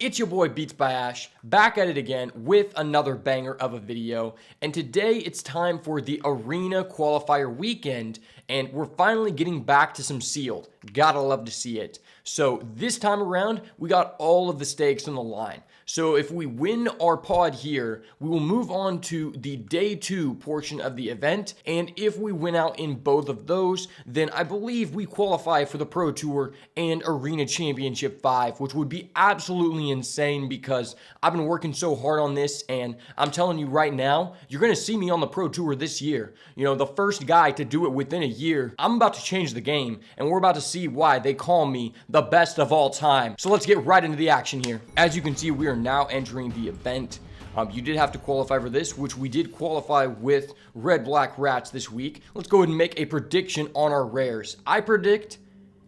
it's your boy Beats by Ash, back at it again with another banger of a video. And today it's time for the Arena Qualifier weekend, and we're finally getting back to some sealed. Gotta love to see it. So this time around, we got all of the stakes on the line. So if we win our pod here, we will move on to the day 2 portion of the event. And if we win out in both of those, then I believe we qualify for the Pro Tour and Arena Championship 5, which would be absolutely insane because I've been working so hard on this, and I'm telling you right now, you're going to see me on the Pro Tour this year. You know, the first guy to do it within a year. I'm about to change the game, and we're about to see why they call me the best of all time. So let's get right into the action here. As you can see, we are now entering the event. You did have to qualify for this, which we did qualify with Red Black Rats this week. Let's go ahead and make a prediction on our rares. I predict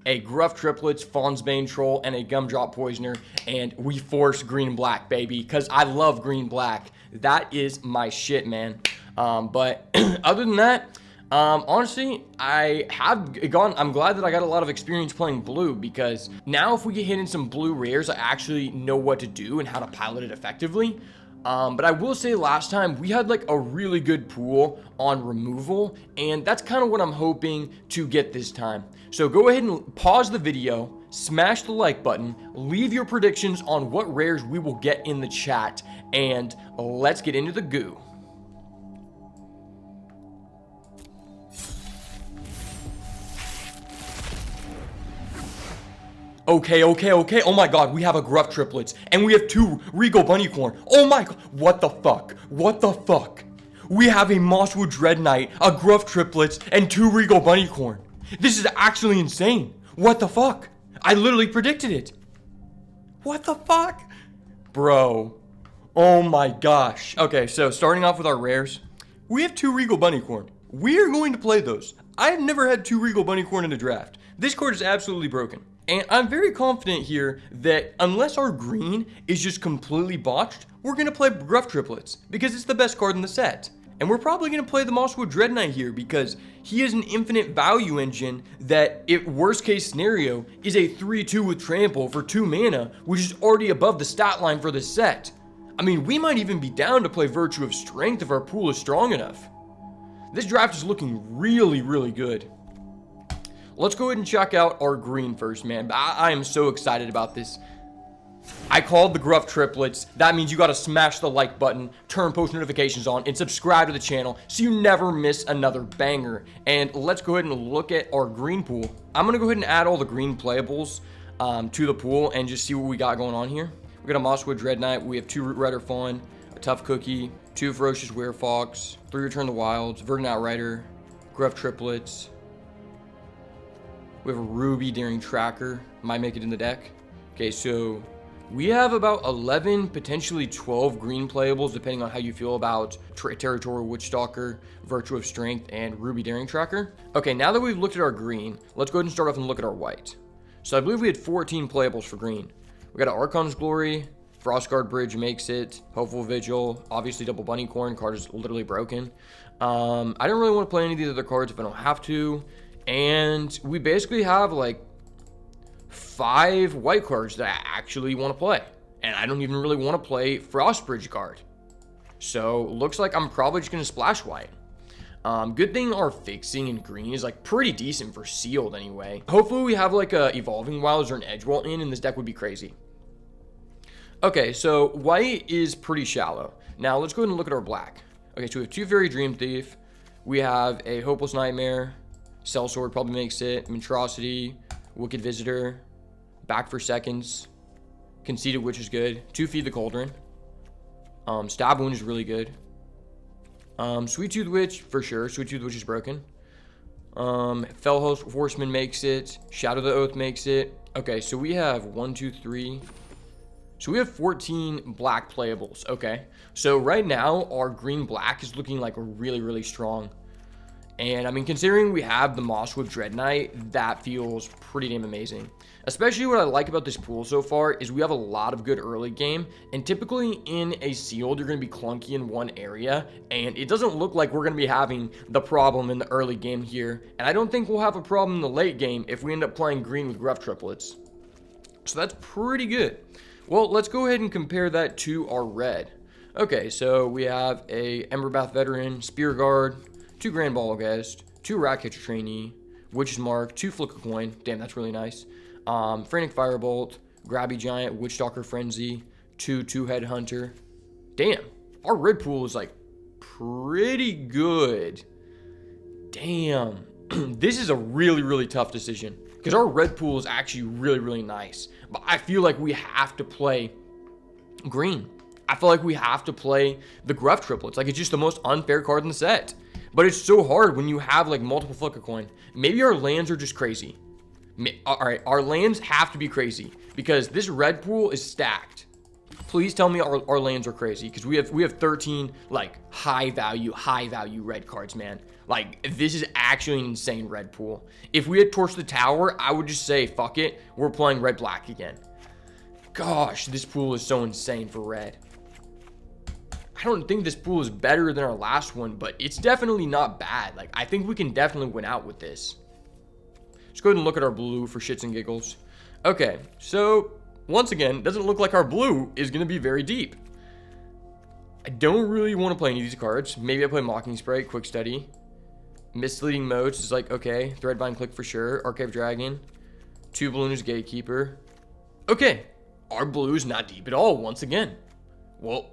a Gruff Triplets, Fawnsbane Troll, and a Gumdrop Poisoner, and we force green black, baby, because I love green black. That is my shit, man. But other than that, honestly, I'm glad that I got a lot of experience playing blue, because now if we get hit in some blue rares, I actually know what to do and how to pilot it effectively. But I will say last time we had like a really good pool on removal, and that's kind of what I'm hoping to get this time. So go ahead and pause the video, smash the like button, leave your predictions on what rares we will get in the chat, and let's get into the goo. Okay. Oh my god, we have a Gruff Triplets, and we have 2 Regal Bunnycorn. Oh my god, what the fuck? We have a Mosswood Dread Knight, a Gruff Triplets, and 2 Regal Bunnycorn. This is actually insane. What the fuck? I literally predicted it. What the fuck? Bro. Oh my gosh. Okay, so starting off with our rares, we have 2 Regal Bunnycorn. We are going to play those. I have never had 2 Regal Bunnycorn in a draft. This card is absolutely broken. And I'm very confident here that unless our green is just completely botched, we're going to play Gruff Triplets because it's the best card in the set. And we're probably going to play the Mosswood Dread Knight here because he is an infinite value engine that, if worst case scenario, is a 3-2 with trample for 2 mana, which is already above the stat line for this set. I mean, we might even be down to play Virtue of Strength if our pool is strong enough. This draft is looking really good. Let's go ahead and check out our green first, man. I am so excited about this. I called the Gruff Triplets. That means you got to smash the like button, turn post notifications on, and subscribe to the channel so you never miss another banger. And let's go ahead and look at our green pool. I'm going to go ahead and add all the green playables to the pool and just see what we got going on here. We got a Mosswood Dread Knight. We have 2 Root Rider Fawn, a Tough Cookie, 2 Ferocious Werefox, 3 Return the Wilds, Verdant Outrider, Gruff Triplets. We have a Ruby Daring Tracker. Might make it in the deck. Okay, so we have about 11, potentially 12 green playables, depending on how you feel about Territorial Witchstalker, Virtue of Strength, and Ruby Daring Tracker. Okay, now that we've looked at our green, let's go ahead and start off and look at our white. So I believe we had 14 playables for green. We got an Archon's Glory, Frostguard Bridge makes it, Hopeful Vigil, obviously Double Bunnycorn, card is literally broken. I don't really want to play any of these other cards if I don't have to. And we basically have like 5 white cards that I actually want to play. And I don't even really want to play Frostbridge Guard. So looks like I'm probably just going to splash white. Good thing our fixing in green is like pretty decent for sealed anyway. Hopefully we have like a Evolving Wilds or an Edgewall in, and this deck would be crazy. Okay, so white is pretty shallow. Now let's go ahead and look at our black. Okay, so we have 2 Fairy Dream Thief. We have a Hopeless Nightmare. Sellsword probably makes it. Monstrosity, Wicked Visitor, Back for Seconds, Conceited Witch is good. 2 Feed the Cauldron. Stab Wound is really good. Sweet Tooth Witch, for sure. Sweet Tooth Witch is broken. Fell Horseman makes it. Shadow the Oath makes it. Okay, so we have 1, 2, 3. So we have 14 black playables. Okay, so right now our green black is looking like really strong. And I mean, considering we have the Mosswood Dread Knight, that feels pretty damn amazing. Especially what I like about this pool so far is we have a lot of good early game, and typically in a sealed, you're going to be clunky in one area, and it doesn't look like we're going to be having the problem in the early game here, and I don't think we'll have a problem in the late game if we end up playing green with Gruff Triplets. So that's pretty good. Well, let's go ahead and compare that to our red. Okay, so we have a Emberbath Veteran, Spear Guard, 2 Grand Ballgast, 2 Rat Catcher Trainee, Witch's Mark, 2 Flick a Coin. Damn, that's really nice. Frantic Firebolt, Grabby Giant, Witchstalker Frenzy, 2 Head Hunter. Damn, our red pool is like pretty good. Damn. This is a really tough decision because our red pool is actually really nice. But I feel like we have to play green. I feel like we have to play the Gruff Triplets. Like, it's just the most unfair card in the set. But it's so hard when you have like multiple Flick a Coin. Maybe our lands are just crazy. Alright, our lands have to be crazy because this red pool is stacked. Please tell me our lands are crazy because we have 13 like high value red cards, man. Like, this is actually an insane red pool. If we had torched the tower, I would just say fuck it, we're playing red black again. Gosh, this pool is so insane for red. I don't think this pool is better than our last one, but it's definitely not bad. Like, I think we can definitely win out with this. Let's go ahead and look at our blue for shits and giggles. Okay, so once again, doesn't look like our blue is going to be very deep. I don't really want to play any of these cards. Maybe I play Mocking Sprite, Quick Study. Misleading Modes is like, okay. Threadvine Click for sure. Archive Dragon. 2 Ballooners Gatekeeper. Okay, our blue is not deep at all once again. Well,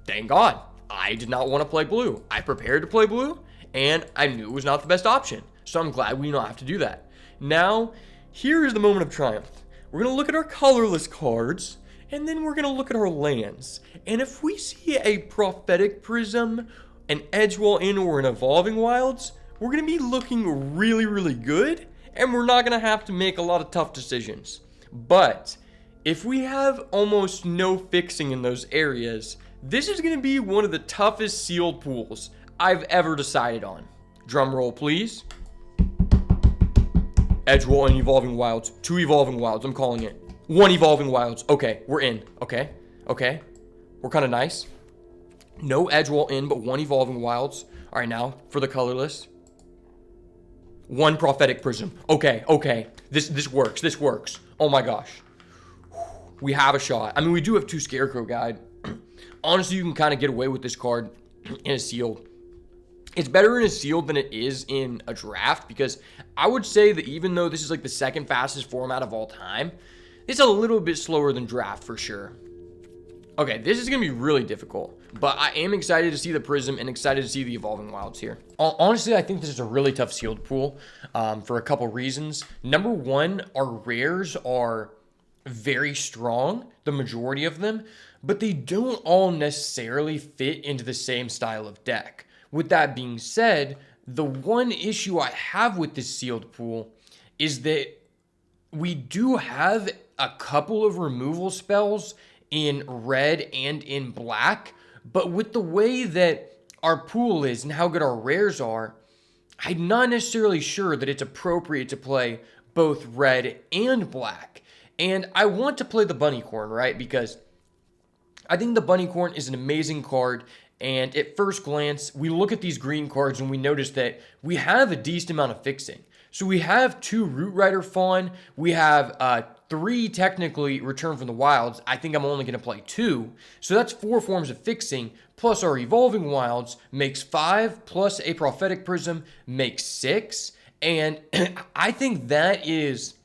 thank God. I did not want to play blue. I prepared to play blue, and I knew it was not the best option. So I'm glad we don't have to do that. Now, here is the moment of triumph. We're going to look at our colorless cards, and then we're going to look at our lands. And if we see a Prophetic Prism, an Edgewall In, or an Evolving Wilds, we're going to be looking really good, and we're not going to have to make a lot of tough decisions. But if we have almost no fixing in those areas, this is going to be one of the toughest sealed pools I've ever decided on. Drum roll, please. Edgewall and Evolving Wilds. 2 Evolving Wilds, I'm calling it. 1 Evolving Wilds. Okay, we're in. Okay. We're kind of nice. No Edgewall in, but 1 Evolving Wilds. All right, now for the colorless. 1 Prophetic Prism. Okay. This works. Oh my gosh. We have a shot. I mean, we do have 2 Scarecrow Guide. Honestly, you can kind of get away with this card in a sealed. It's better in a sealed than it is in a draft because I would say that even though this is like the second fastest format of all time, it's a little bit slower than draft for sure. Okay, this is going to be really difficult, but I am excited to see the Prism and excited to see the Evolving Wilds here. Honestly, I think this is a really tough sealed pool for a couple reasons. Number one, our rares are very strong, the majority of them, but they don't all necessarily fit into the same style of deck. With that being said, the one issue I have with this sealed pool is that we do have a couple of removal spells in red and in black, but with the way that our pool is and how good our rares are, I'm not necessarily sure that it's appropriate to play both red and black. And I want to play the Bunnycorn, right? Because I think the Bunnycorn is an amazing card, and at first glance, we look at these green cards and we notice that we have a decent amount of fixing. So we have 2 Root Rider Fawn, we have 3 technically Return from the Wilds. I think I'm only going to play 2. So that's 4 forms of fixing, plus our Evolving Wilds makes 5, plus a Prophetic Prism makes 6. And I think that is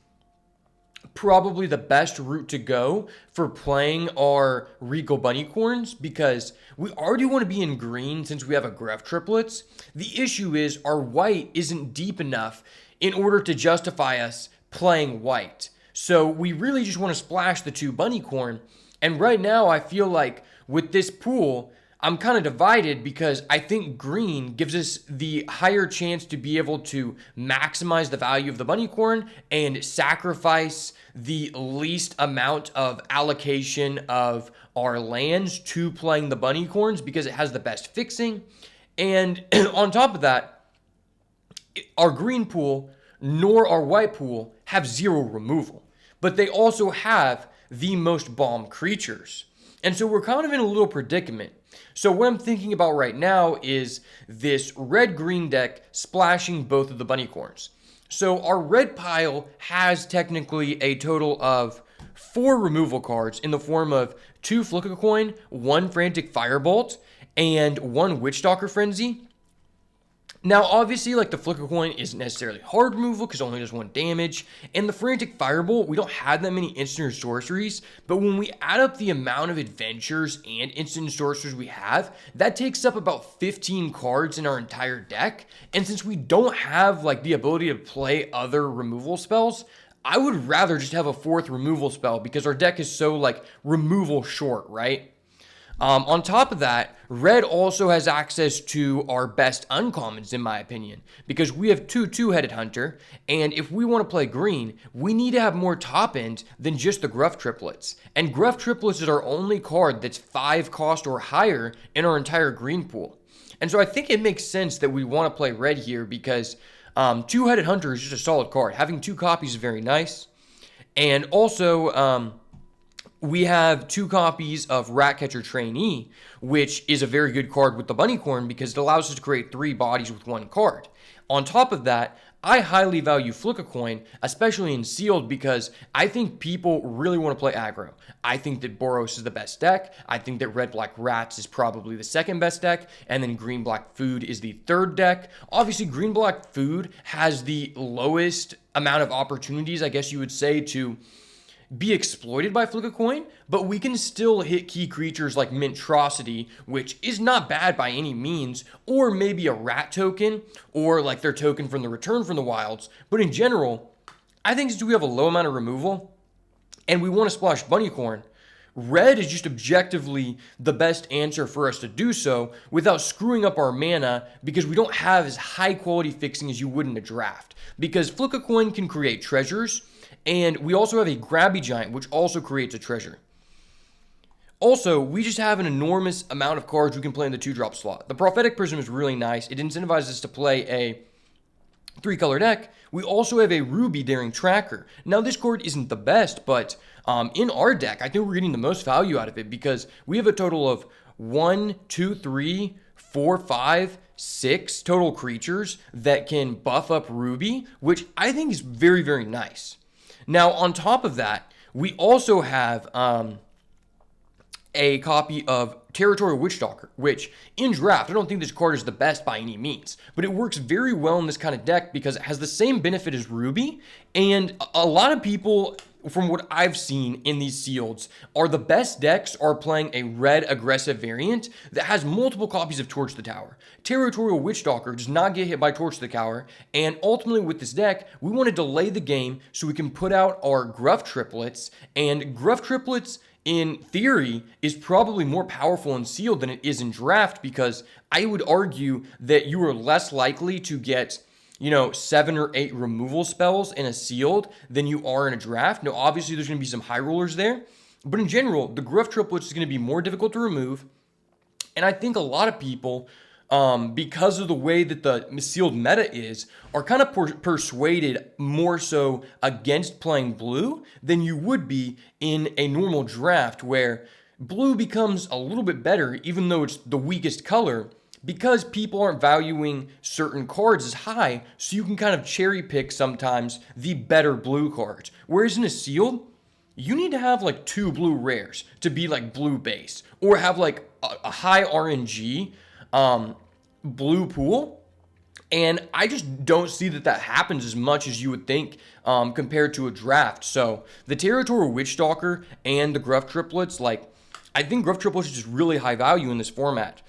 probably the best route to go for playing our Regal Bunnycorns because we already want to be in green since we have a Gruff Triplets. The issue is our white isn't deep enough in order to justify us playing white. So we really just want to splash the 2 Bunnycorn. And right now I feel like with this pool, I'm kind of divided because I think green gives us the higher chance to be able to maximize the value of the Bunnycorn and sacrifice the least amount of allocation of our lands to playing the Bunnycorns because it has the best fixing. And on top of that, our green pool nor our white pool have 0 removal, but they also have the most bomb creatures. And so we're kind of in a little predicament. So what I'm thinking about right now is this red-green deck splashing both of the Bunnycorns. So our red pile has technically a total of 4 removal cards in the form of 2 Flick a Coin, 1 Frantic Firebolt, and 1 Witchstalker Frenzy. Now, obviously, like, the Flick a Coin isn't necessarily hard removal because it only does 1 damage, and the Frantic Firebolt, we don't have that many instant or sorceries, but when we add up the amount of adventures and instant and sorceries we have, that takes up about 15 cards in our entire deck, and since we don't have, like, the ability to play other removal spells, I would rather just have a 4th removal spell because our deck is so, like, removal short, right? On top of that, red also has access to our best uncommons, in my opinion, because we have 2 two-headed hunter, and if we want to play green, we need to have more top end than just the Gruff triplets. And Gruff triplets is our only card that's 5 cost or higher in our entire green pool. And so I think it makes sense that we want to play red here because two-headed hunter is just a solid card. Having 2 copies is very nice. And also, we have 2 copies of Ratcatcher Trainee, which is a very good card with the Bunnycorn because it allows us to create 3 bodies with 1 card. On top of that, I highly value Flick a Coin, especially in Sealed, because I think people really want to play aggro. I think that Boros is the best deck. I think that Red-Black Rats is probably the 2nd best deck, and then Green-Black Food is the 3rd deck. Obviously, Green-Black Food has the lowest amount of opportunities, I guess you would say, to be exploited by Flick a Coin, but we can still hit key creatures like Mintrosity, which is not bad by any means, or maybe a rat token, or like their token from the Return from the Wilds. But in general, I think since we have a low amount of removal, and we want to splash Bunnycorn, red is just objectively the best answer for us to do so without screwing up our mana because we don't have as high quality fixing as you would in a draft. Because Flick a Coin can create treasures, and we also have a Grabby Giant, which also creates a treasure. Also, we just have an enormous amount of cards we can play in the 2-drop slot. The Prophetic Prism is really nice. It incentivizes us to play a 3-color deck. We also have a Ruby Daring Tracker. Now, this card isn't the best, but in our deck, I think we're getting the most value out of it because we have a total of 1, 2, 3, 4, 5, 6 total creatures that can buff up Ruby, which I think is very, very nice. Now, on top of that, we also have a copy of Territorial Witchstalker, which in draft, I don't think this card is the best by any means, but it works very well in this kind of deck because it has the same benefit as Ruby, and a lot of people, from what I've seen in these sealeds, are the best decks are playing a red aggressive variant that has multiple copies of Torch the Tower. Territorial Witchstalker does not get hit by Torch the Tower, and ultimately with this deck, we want to delay the game so we can put out our Gruff triplets, and Gruff triplets in theory is probably more powerful in sealed than it is in draft because I would argue that you are less likely to get 7 or 8 removal spells in a sealed than you are in a draft. Now, obviously, there's going to be some high rollers there, but in general, the Gruff triplets is going to be more difficult to remove, and I think a lot of people, because of the way that the sealed meta is, are kind of persuaded more so against playing blue than you would be in a normal draft where blue becomes a little bit better even though it's the weakest color because people aren't valuing certain cards as high, so you can kind of cherry pick sometimes the better blue cards. Whereas in a sealed, you need to have like 2 blue rares to be like blue base or have like a high RNG blue pool, and I just don't see that happens as much as you would think compared to a draft. So the Territorial Witchstalker and the Gruff triplets, I think Gruff triplets is just really high value in this format.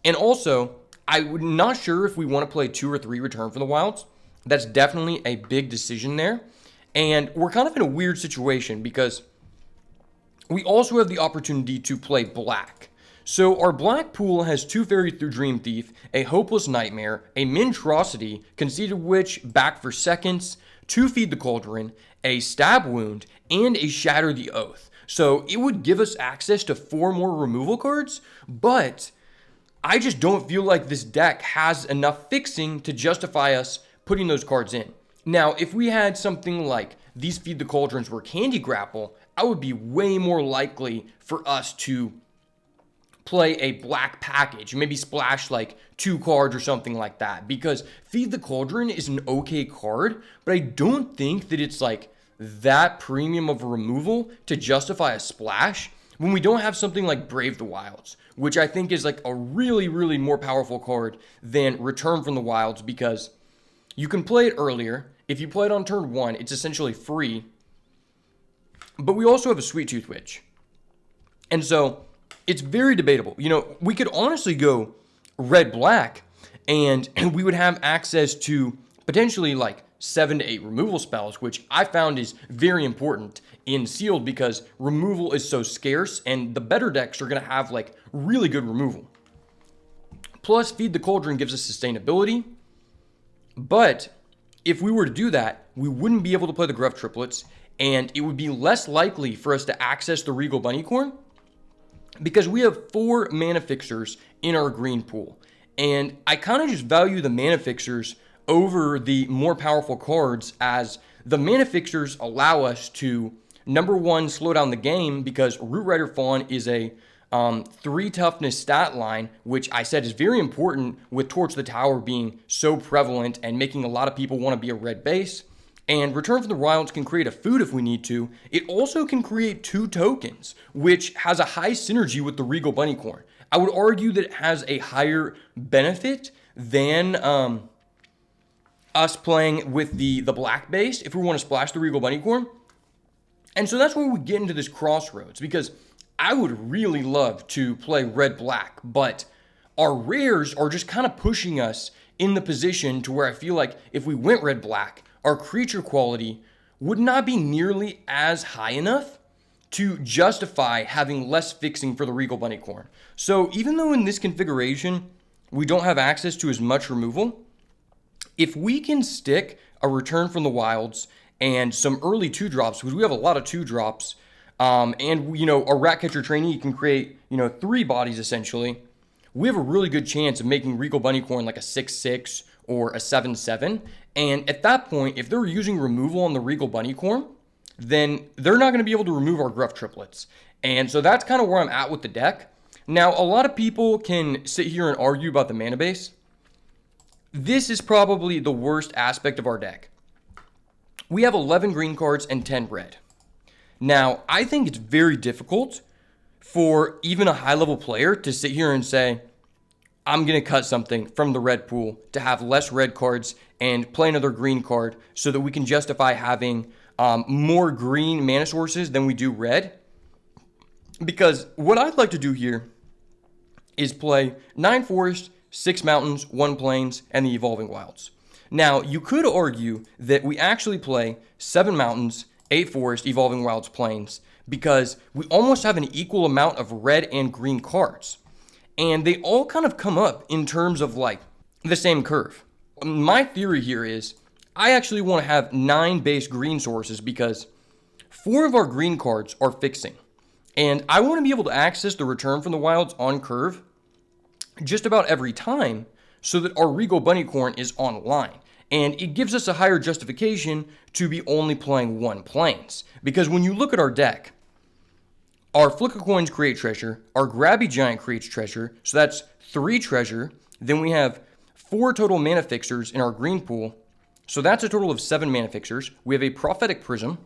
And also, I'm not sure if we want to play 2 or 3 Return from the Wilds. That's definitely a big decision there, and we're kind of in a weird situation because we also have the opportunity to play black. So our black pool has 2 Fairy through Dream Thief, a Hopeless Nightmare, a Mintrosity, Conceited Witch, back for seconds, 2 Feed the Cauldron, a Stab Wound, and a Shatter the Oath. So it would give us access to 4 more removal cards, but I just don't feel like this deck has enough fixing to justify us putting those cards in. Now, if we had something like these Feed the Cauldrons were Candy Grapple, I would be way more likely for us to play a black package, maybe splash like 2 cards or something like that, because Feed the Cauldron is an okay card, but I don't think that it's like that premium of removal to justify a splash when we don't have something like Brave the Wilds, which I think is like a really, really more powerful card than Return from the Wilds, because you can play it earlier. If you play it on turn 1, it's essentially free. But we also have a Sweet Tooth Witch. And so it's very debatable. You know, we could honestly go red-black, and we would have access to potentially like 7 to 8 removal spells, which I found is very important in Sealed because removal is so scarce, and the better decks are going to have like really good removal. Plus, Feed the Cauldron gives us sustainability. But if we were to do that, we wouldn't be able to play the Gruff Triplets, and it would be less likely for us to access the Regal Bunnycorn because we have 4 mana fixers in our green pool. And I kind of just value the mana fixers over the more powerful cards, as the mana fixers allow us to, number one, slow down the game because Root Rider Fawn is a 3 toughness stat line, which I said is very important with Torch the Tower being so prevalent and making a lot of people want to be a red base. And Return from the Wilds can create a food if we need to. It also can create 2 tokens, which has a high synergy with the Regal Bunnycorn. I would argue that it has a higher benefit than us playing with the black base if we want to splash the Regal Bunnycorn. And so that's where we get into this crossroads, because I would really love to play red-black, but our rares are just kind of pushing us in the position to where I feel like if we went red-black, our creature quality would not be nearly as high enough to justify having less fixing for the Regal Bunnycorn. So even though in this configuration we don't have access to as much removal, if we can stick a Return from the Wilds and some early 2-drops, because we have a lot of 2-drops, and, you know, a Ratcatcher Trainee can create, 3 bodies essentially, we have a really good chance of making Regal Bunnycorn like a 6/6 or a 7/7. And at that point, if they're using removal on the Regal Bunnycorn, then they're not going to be able to remove our Gruff Triplets. And so that's kind of where I'm at with the deck. Now, a lot of people can sit here and argue about the mana base. This is probably the worst aspect of our deck. We have 11 green cards and 10 red. Now, I think it's very difficult for even a high-level player to sit here and say, I'm going to cut something from the red pool to have less red cards and play another green card so that we can justify having more green mana sources than we do red. Because what I'd like to do here is play 9 Forest, 6 Mountains, 1 Plains, and the Evolving Wilds. Now, you could argue that we actually play 7 Mountains, 8 Forest, Evolving Wilds, Plains, because we almost have an equal amount of red and green cards. And they all kind of come up in terms of like the same curve. My theory here is I actually want to have 9 base green sources because 4 of our green cards are fixing. And I want to be able to access the Return from the Wilds on curve just about every time so that our Regal Bunnycorn is online. And it gives us a higher justification to be only playing 1 Plains. Because when you look at our deck, our Flicker Coins create treasure, our Grabby Giant creates treasure, so that's 3 treasure. Then we have 4 total mana fixers in our green pool, so that's a total of 7 mana fixers. We have a Prophetic Prism,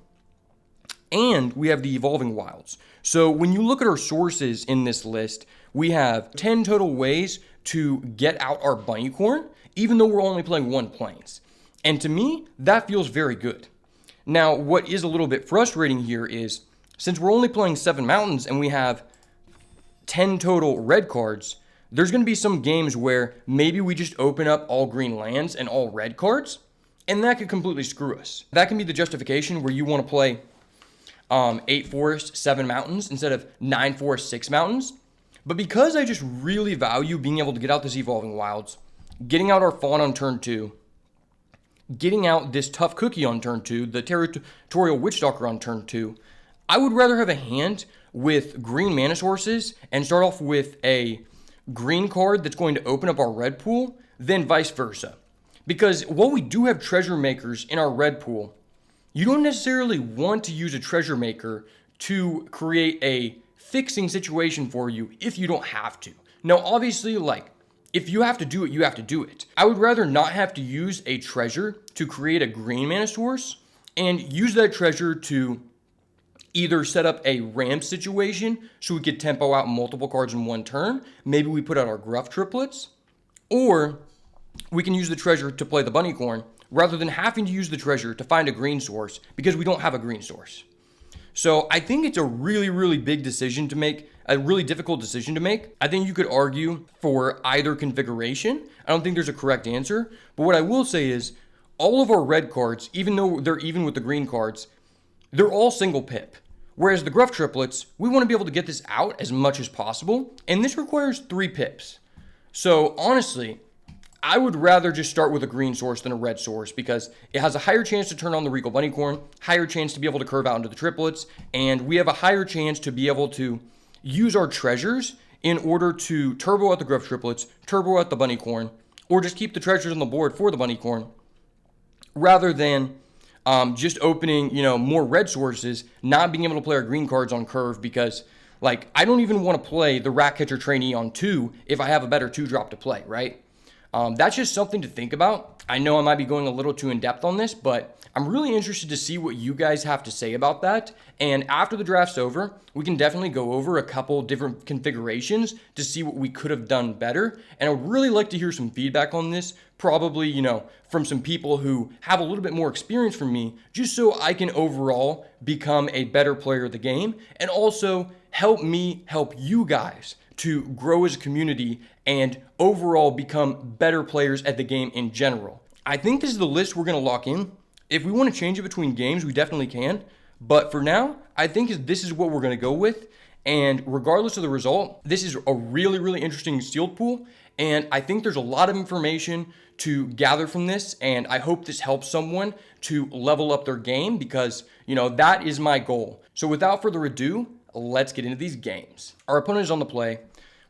and we have the Evolving Wilds. So when you look at our sources in this list, we have 10 total ways to get out our Bunnycorn, even though we're only playing 1 Plains. And to me, that feels very good. Now, what is a little bit frustrating here is, since we're only playing 7 Mountains and we have 10 total red cards, there's going to be some games where maybe we just open up all green lands and all red cards, and that could completely screw us. That can be the justification where you want to play 8 Forest, 7 Mountains instead of 9 Forest, 6 Mountains. But because I just really value being able to get out this Evolving Wilds, getting out our Fawn on turn 2, getting out this Tough Cookie on turn 2, the Territorial Witchstalker on turn 2, I would rather have a hand with green mana sources and start off with a green card that's going to open up our red pool than vice versa. Because while we do have treasure makers in our red pool, you don't necessarily want to use a treasure maker to create a fixing situation for you if you don't have to. Now, obviously, like, if you have to do it, you have to do it. I would rather not have to use a treasure to create a green mana source and use that treasure to either set up a ramp situation so we could tempo out multiple cards in one turn. Maybe we put out our Gruff triplets, or we can use the treasure to play the Bunnycorn rather than having to use the treasure to find a green source because we don't have a green source. So I think it's a really, really big decision to make, a really difficult decision to make. I think you could argue for either configuration. I don't think there's a correct answer, but what I will say is all of our red cards, even though they're even with the green cards, they're all single pip. Whereas the Gruff triplets, we want to be able to get this out as much as possible, and this requires 3 pips. So honestly, I would rather just start with a green source than a red source because it has a higher chance to turn on the Regal Bunnycorn, higher chance to be able to curve out into the triplets, and we have a higher chance to be able to use our treasures in order to turbo out the Gruff triplets, turbo out the Bunnycorn, or just keep the treasures on the board for the Bunnycorn, rather than just opening, more red sources, not being able to play our green cards on curve because, I don't even want to play the Ratcatcher Trainee on 2 if I have a better 2-drop to play, right? That's just something to think about. I know I might be going a little too in-depth on this, but I'm really interested to see what you guys have to say about that. And after the draft's over, we can definitely go over a couple different configurations to see what we could have done better. And I would really like to hear some feedback on this, probably, from some people who have a little bit more experience from me, just so I can overall become a better player of the game and also help me help you guys to grow as a community and overall become better players at the game in general. I think this is the list we're going to lock in. If we want to change it between games, we definitely can. But for now, I think this is what we're going to go with. And regardless of the result, this is a really, really interesting sealed pool. And I think there's a lot of information to gather from this. And I hope this helps someone to level up their game because, that is my goal. So without further ado, let's get into these games. Our opponent is on the play.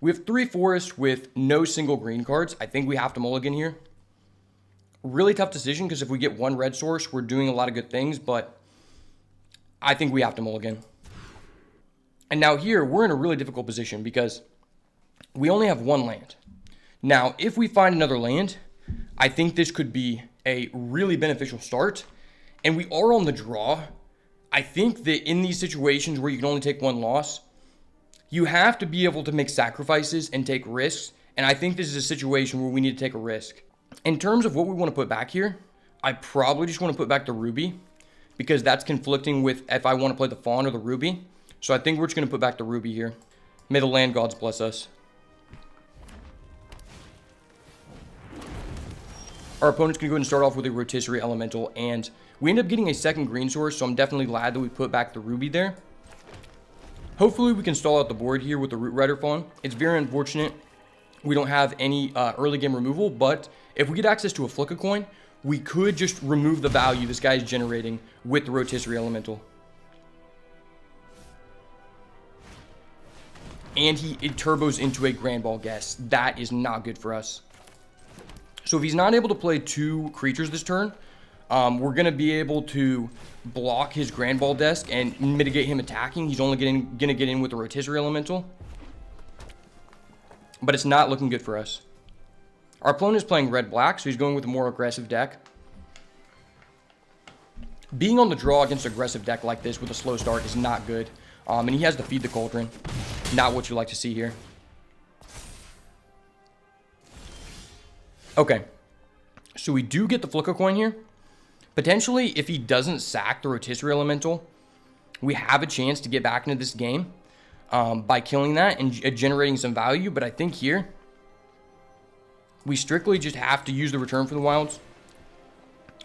We have 3 forests with no single green cards. I think we have to mulligan here. Really tough decision because if we get 1 red source, we're doing a lot of good things, but I think we have to mulligan. And now here, we're in a really difficult position because we only have 1 land. Now, if we find another land, I think this could be a really beneficial start. And we are on the draw. I think that in these situations where you can only take 1 loss, you have to be able to make sacrifices and take risks. And I think this is a situation where we need to take a risk. In terms of what we want to put back here, I probably just want to put back the Ruby because that's conflicting with if I want to play the Fawn or the Ruby. So I think we're just going to put back the Ruby here. May the land gods bless us. Our opponent's going to go ahead and start off with a Rotisserie Elemental, and we end up getting a second green source, so I'm definitely glad that we put back the Ruby there. Hopefully we can stall out the board here with the Root Rider Fawn. It's very unfortunate we don't have any early game removal, but if we get access to a Flick-a-Coin, we could just remove the value this guy is generating with the Rotisserie Elemental. And it turbos into a Grand Ball Guest. That is not good for us. So if he's not able to play 2 creatures this turn, we're going to be able to block his Grand Ball Desk and mitigate him attacking. He's only going to get in with the Rotisserie Elemental. But it's not looking good for us. Our opponent is playing red-black, so he's going with a more aggressive deck. Being on the draw against an aggressive deck like this with a slow start is not good. And he has to feed the Cauldron. Not what you like to see here. Okay. So we do get the Flick-a-Coin here. Potentially, if he doesn't sack the Rotisserie Elemental, we have a chance to get back into this game by killing that and generating some value. But I think here, we strictly just have to use the Return for the Wilds.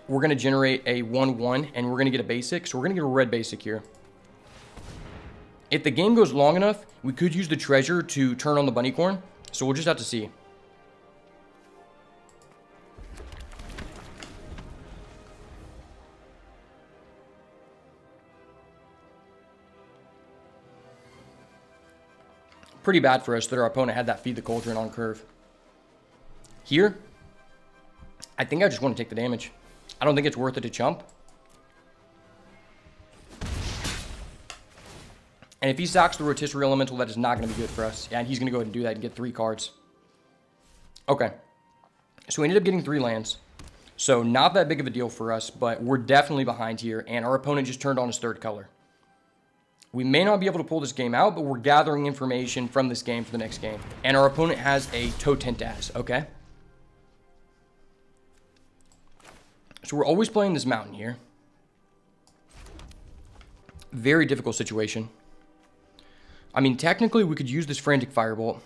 We're going to generate a 1-1, and we're going to get a basic. So we're going to get a red basic here. If the game goes long enough, we could use the treasure to turn on the Bunnycorn. So we'll just have to see. Pretty bad for us that our opponent had that feed the Cauldron on curve. Here, I think I just want to take the damage. I don't think it's worth it to chump. And if he sacks the Rotisserie Elemental, that is not going to be good for us. Yeah, and he's going to go ahead and do that and get 3 cards. Okay. So we ended up getting 3 lands. So not that big of a deal for us, but we're definitely behind here, and our opponent just turned on his third color. We may not be able to pull this game out, but we're gathering information from this game for the next game. And our opponent has a Totentaz, okay? So we're always playing this mountain here. Very difficult situation. I mean, technically, we could use this Frantic Firebolt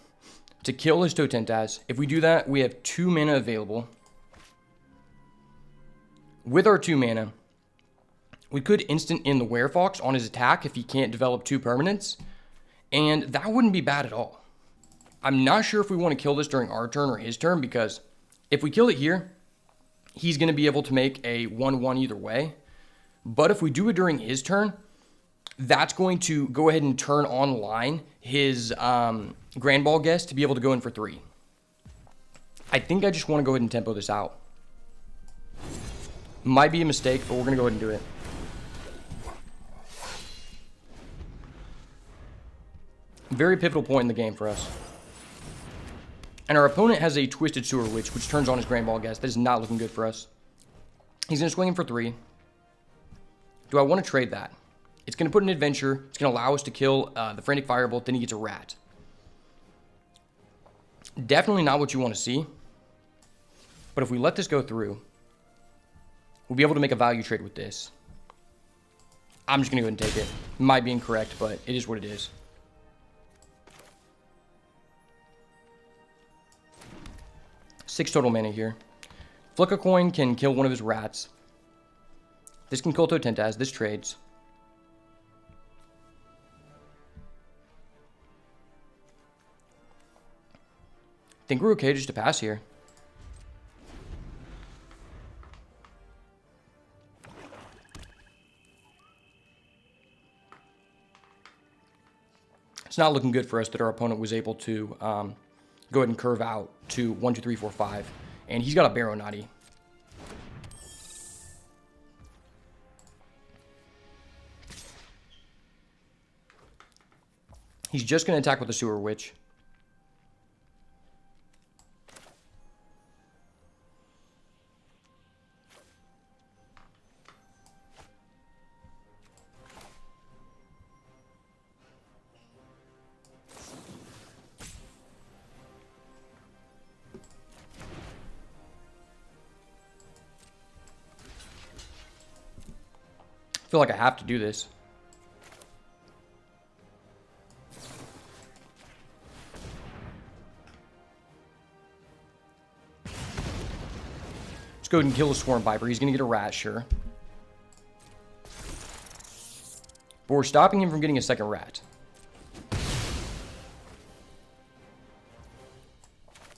to kill his Totentaz. If we do that, we have 2 mana available. With our 2 mana, we could instant in the Werefox on his attack if he can't develop 2 permanents, and that wouldn't be bad at all. I'm not sure if we want to kill this during our turn or his turn, because if we kill it here, he's going to be able to make a 1-1 either way. But if we do it during his turn, that's going to go ahead and turn online his Grand Ball Guest to be able to go in for 3. I think I just want to go ahead and tempo this out. Might be a mistake, but we're going to go ahead and do it. Very pivotal point in the game for us. And our opponent has a Twisted Sewer Witch, which turns on his Grand Ball Guest. That is not looking good for us. He's going to swing in for 3. Do I want to trade that? It's going to put an adventure. It's going to allow us to kill the Frantic Firebolt. Then he gets a rat. Definitely not what you want to see. But if we let this go through, we'll be able to make a value trade with this. I'm just going to go ahead and take it. Might be incorrect, but it is what it is. Six total mana here. Flick a coin can kill one of his rats. This can kill Totentaz. This trades. Think we're okay just to pass here. It's not looking good for us that our opponent was able to go ahead and curve out to 1, 2, 3, 4, 5. And he's got a Barrow Knotty. He's just going to attack with the Sewer Witch. I feel like I have to do this. Let's go ahead and kill a Swarm Viper. He's going to get a rat, sure. But we're stopping him from getting a second rat.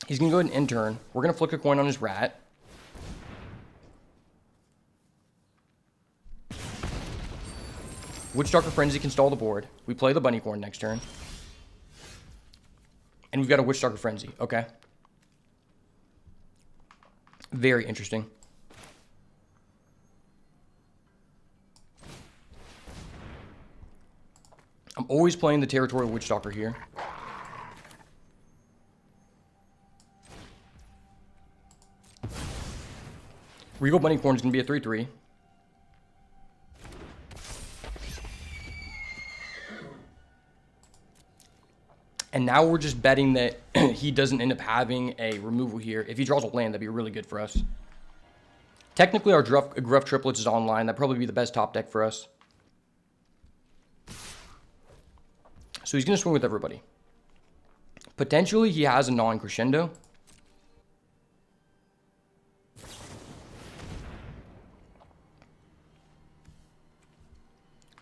He's going to go ahead and end turn. We're going to flick a coin on his rat. Witchstalker Frenzy can stall the board. We play the Bunnycorn next turn. And we've got a Witchstalker Frenzy. Okay. Very interesting. I'm always playing the Territorial Witchstalker here. Regal Bunnycorn is going to be a 3-3. And now we're just betting that he doesn't end up having a removal here. If he draws a land, that'd be really good for us. Technically, our Gruff Triplets is online. That'd probably be the best top deck for us. So he's going to swing with everybody. Potentially, he has a non-crescendo.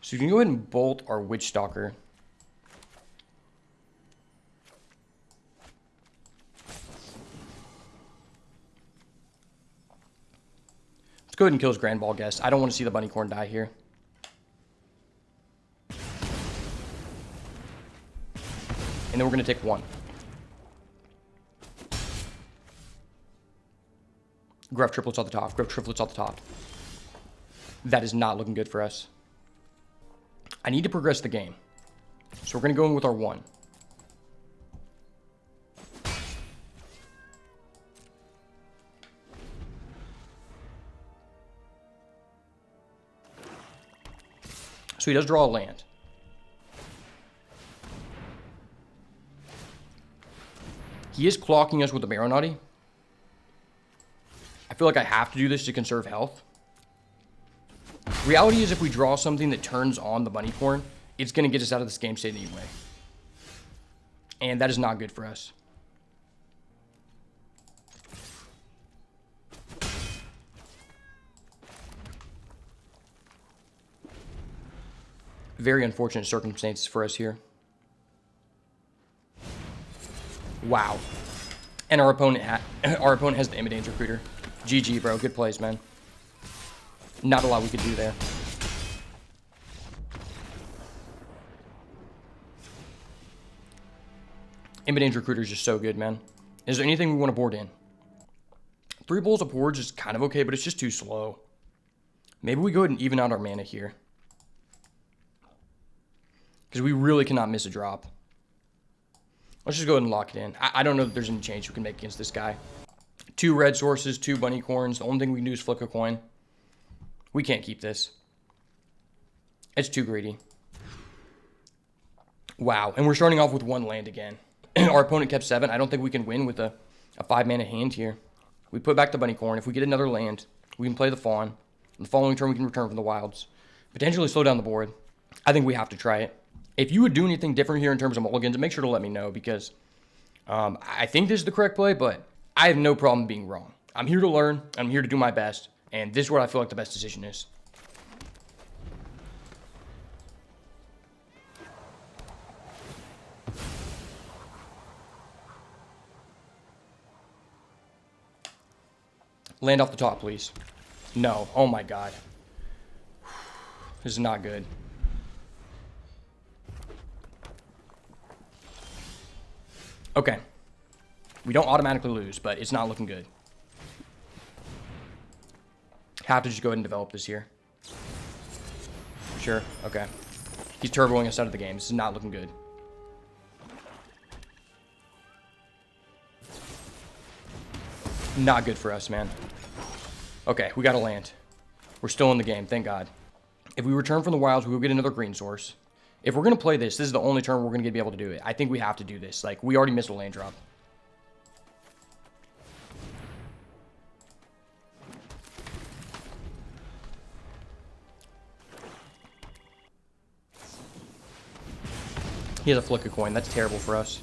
So you can go ahead and bolt our Witchstalker. Let's go ahead and kill his Grand Ball Guest. I don't want to see the Bunnycorn die here. And then we're going to take 1. Gruff Triplets on the top. Gruff Triplets on the top. That is not looking good for us. I need to progress the game. So we're going to go in with our 1. So he does draw a land. He is clocking us with the Baronati. I feel like I have to do this to conserve health. Reality is if we draw something that turns on the bunny corn, it's going to get us out of this game state anyway. And that is not good for us. Very unfortunate circumstances for us here. Wow. And our opponent has the Immidane's Recruiter. GG, bro. Good plays, man. Not a lot we could do there. Immidane's Recruiter is just so good, man. Is there anything we want to board in? 3 Bowls of Porridge is kind of okay, but it's just too slow. Maybe we go ahead and even out our mana here. Because we really cannot miss a drop. Let's just go ahead and lock it in. I don't know that there's any change we can make against this guy. 2 red sources, 2 bunny corns. The only thing we can do is flick a coin. We can't keep this. It's too greedy. Wow, and we're starting off with 1 land again. Our opponent kept 7. I don't think we can win with a 5-mana hand here. We put back the bunny corn. If we get another land, we can play the fawn. The following turn, we can return from the wilds. Potentially slow down the board. I think we have to try it. If you would do anything different here in terms of mulligans, make sure to let me know, because I think this is the correct play, but I have no problem being wrong. I'm here to learn. I'm here to do my best, and this is what I feel like the best decision is. Land off the top, please. No. Oh, my God. This is not good. Okay. We don't automatically lose, but it's not looking good. Have to just go ahead and develop this here. Sure. Okay. He's turboing us out of the game. This is not looking good. Not good for us, man. Okay, we got to land. We're still in the game, thank God. If we return from the wilds, we will get another green source. If we're going to play this, this is the only turn we're going to be able to do it. I think we have to do this. Like, we already missed a land drop. He has a flick a coin. That's terrible for us.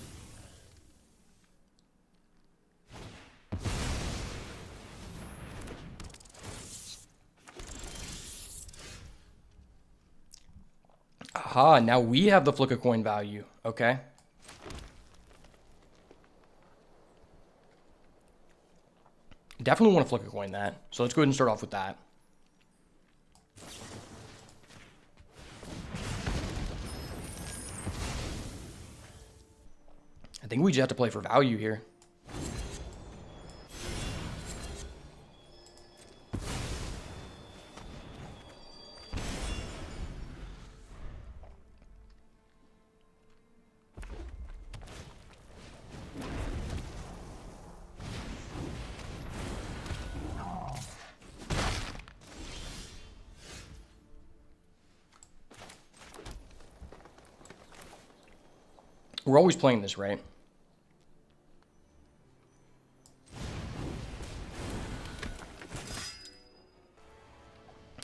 Aha, now we have the flick a coin value. Okay. Definitely want to flick a coin that. So let's go ahead and start off with that. I think we just have to play for value here. We're always playing this, right?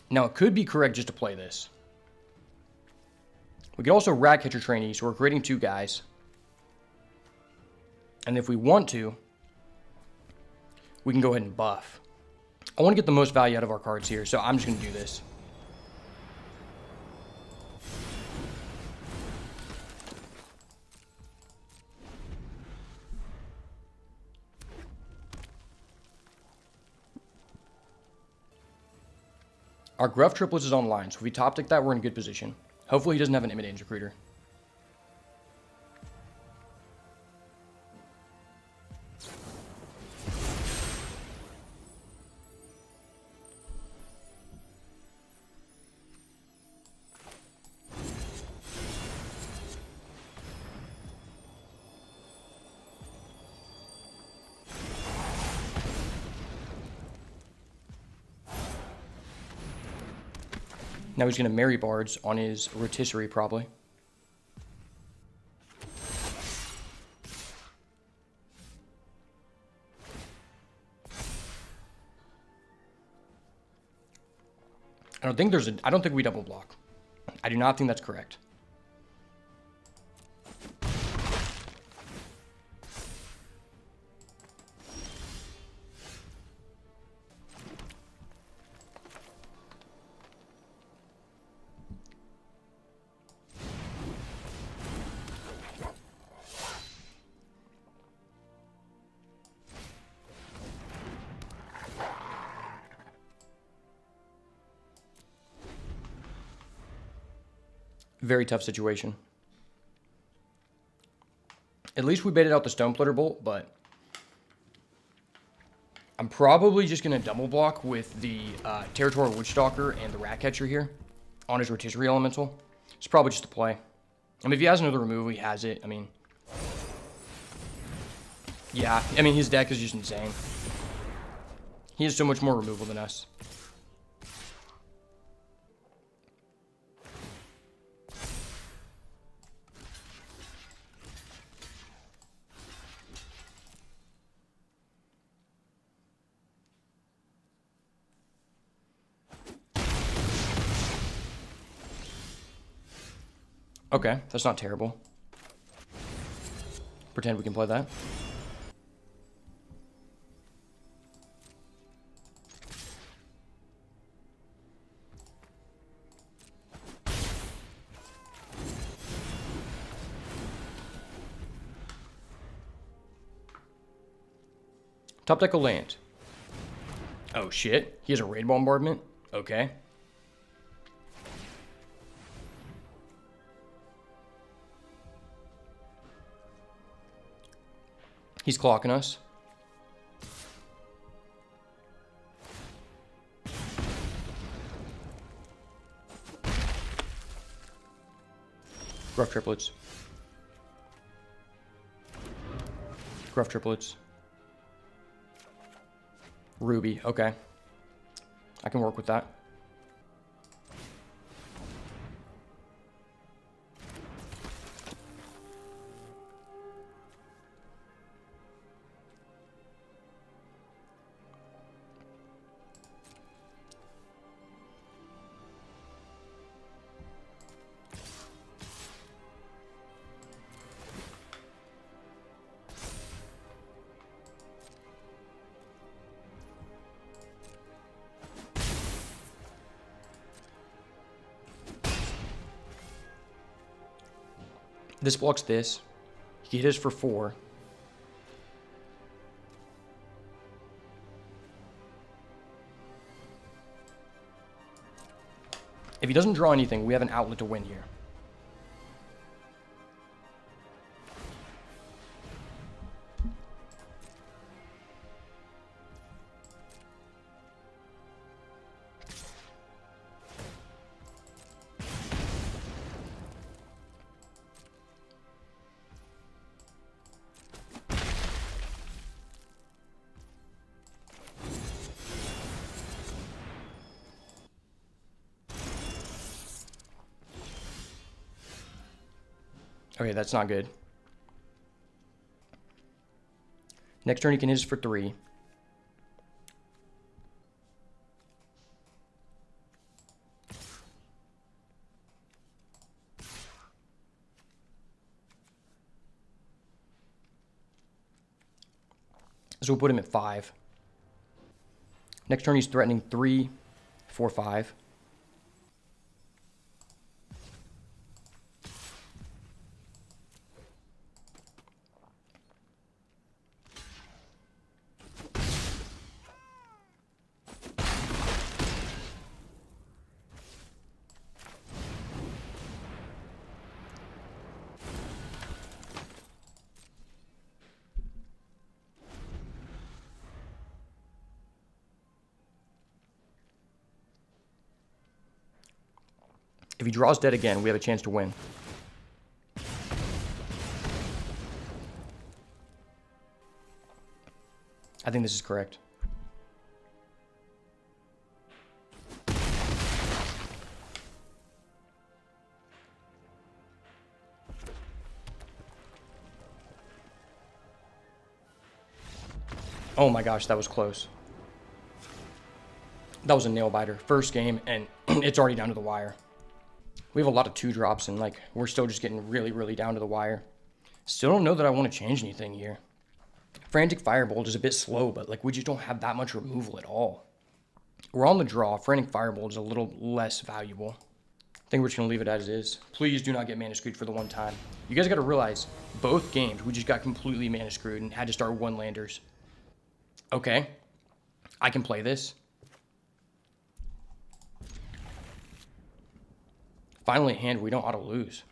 Now, it could be correct just to play this. We can also Ratcatcher Trainee, so we're creating 2 guys. And if we want to, we can go ahead and buff. I want to get the most value out of our cards here, so I'm just going to do this. Our Gruff Triplets is online, so if we top deck that, we're in a good position. Hopefully he doesn't have an Immidane's Recruiter. Now he's going to marry bards on his rotisserie, probably. I don't think we double block. I do not think that's correct. Very tough situation. At least we baited out the Stone Splitter Bolt, but I'm probably just going to double block with the Territorial Witchstalker and the Ratcatcher here on his Rotisserie Elemental. It's probably just a play. I mean, if he has another removal, he has it. I mean, yeah. I mean, his deck is just insane. He has so much more removal than us. Okay, that's not terrible. Pretend we can play that. Top deck will land. Oh shit, he has a raid bombardment? Okay. He's clocking us. Gruff triplets. Gruff triplets. Ruby, okay. I can work with that. This blocks this. He can hit us for 4. If he doesn't draw anything, we have an outlet to win here. Okay, that's not good. Next turn he can hit us for 3. So we'll put him at 5. Next turn he's threatening 3, 4, 5. If he draws dead again, we have a chance to win. I think this is correct. Oh my gosh, that was close. That was a nail biter. First game, and it's already down to the wire. We have a lot of 2-drops, and like we're still just getting really, really down to the wire. Still don't know that I want to change anything here. Frantic Firebolt is a bit slow, but like we just don't have that much removal at all. We're on the draw. Frantic Firebolt is a little less valuable. I think we're just going to leave it as is. Please do not get mana screwed for the one time. You guys got to realize, both games, we just got completely mana screwed and had to start 1-landers. Okay. I can play this. Finally a hand we don't auto lose.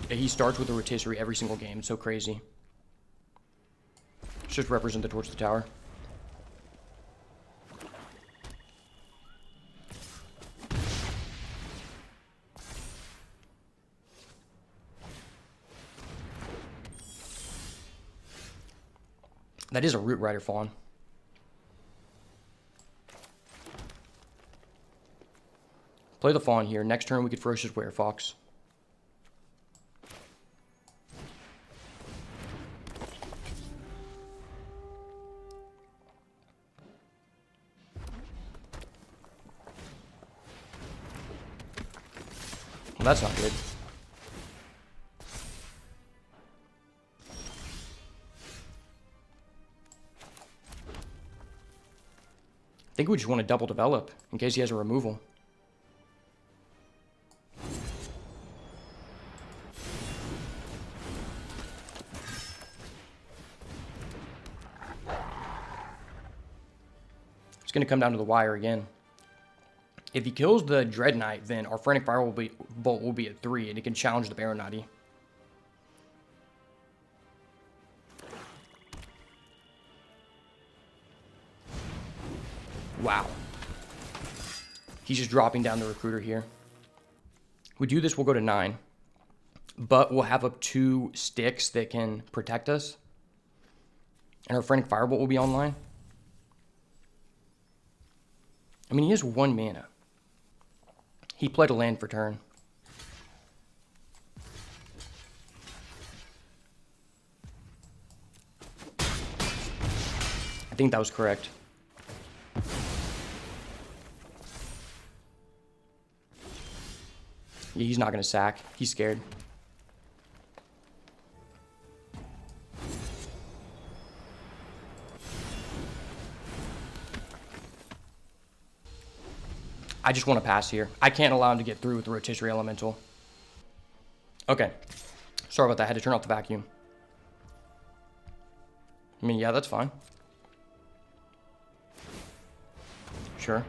He starts with a rotisserie every single game. It's so crazy. Let's just represent the Torch to the tower. That is a Root Rider Fawn. Play the Fawn here. Next turn we could Ferocious Werefox. Well, that's not good. I think we just want to double develop in case he has a removal. It's going to come down to the wire again. If he kills the Dread Knight, then our Frantic Firebolt will be at 3, and it can challenge the Baronati. Wow. He's just dropping down the Recruiter here. If we do this, we'll go to 9. But we'll have up 2 sticks that can protect us. And our Frantic Firebolt will be online. I mean, he has 1 mana. He played a land for turn. I think that was correct. Yeah, he's not going to sack. He's scared. I just want to pass here. I can't allow him to get through with the Rotisserie Elemental. Okay. Sorry about that. I had to turn off the vacuum. I mean, yeah, that's fine. Sure.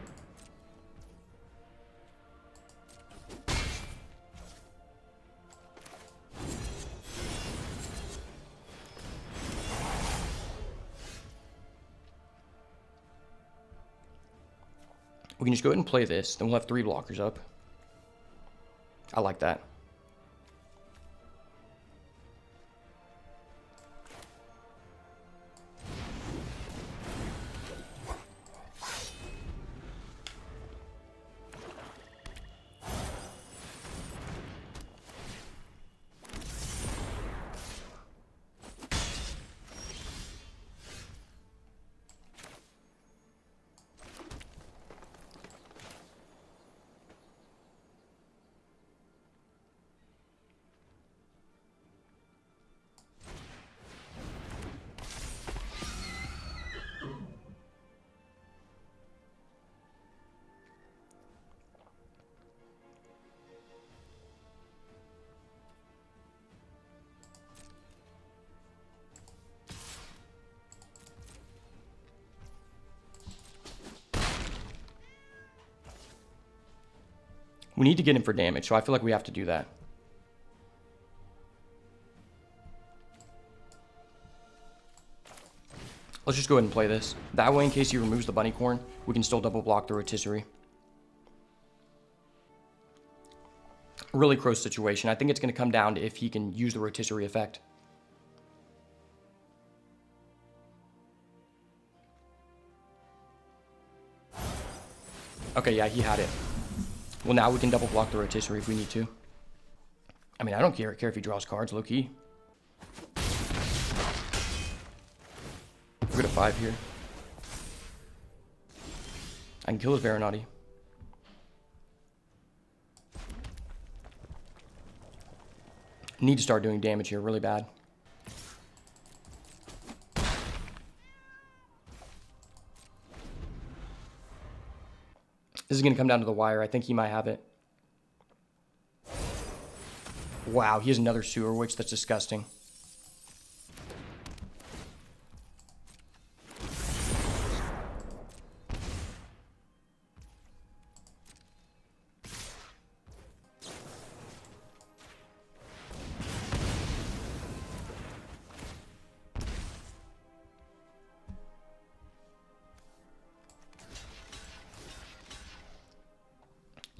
We can just go ahead and play this, then we'll have 3 blockers up. I like that. We need to get him for damage, so I feel like we have to do that. Let's just go ahead and play this. That way, in case he removes the Bunnycorn, we can still double block the Rotisserie. Really close situation. I think it's going to come down to if he can use the Rotisserie effect. Okay, yeah, he had it. Well, now we can double block the Rotisserie if we need to. I mean, I don't care if he draws cards, low key. We're at 5 here. I can kill his Baronati. Need to start doing damage here really bad. This is going to come down to the wire. I think he might have it. Wow, he has another Sewer Witch. That's disgusting.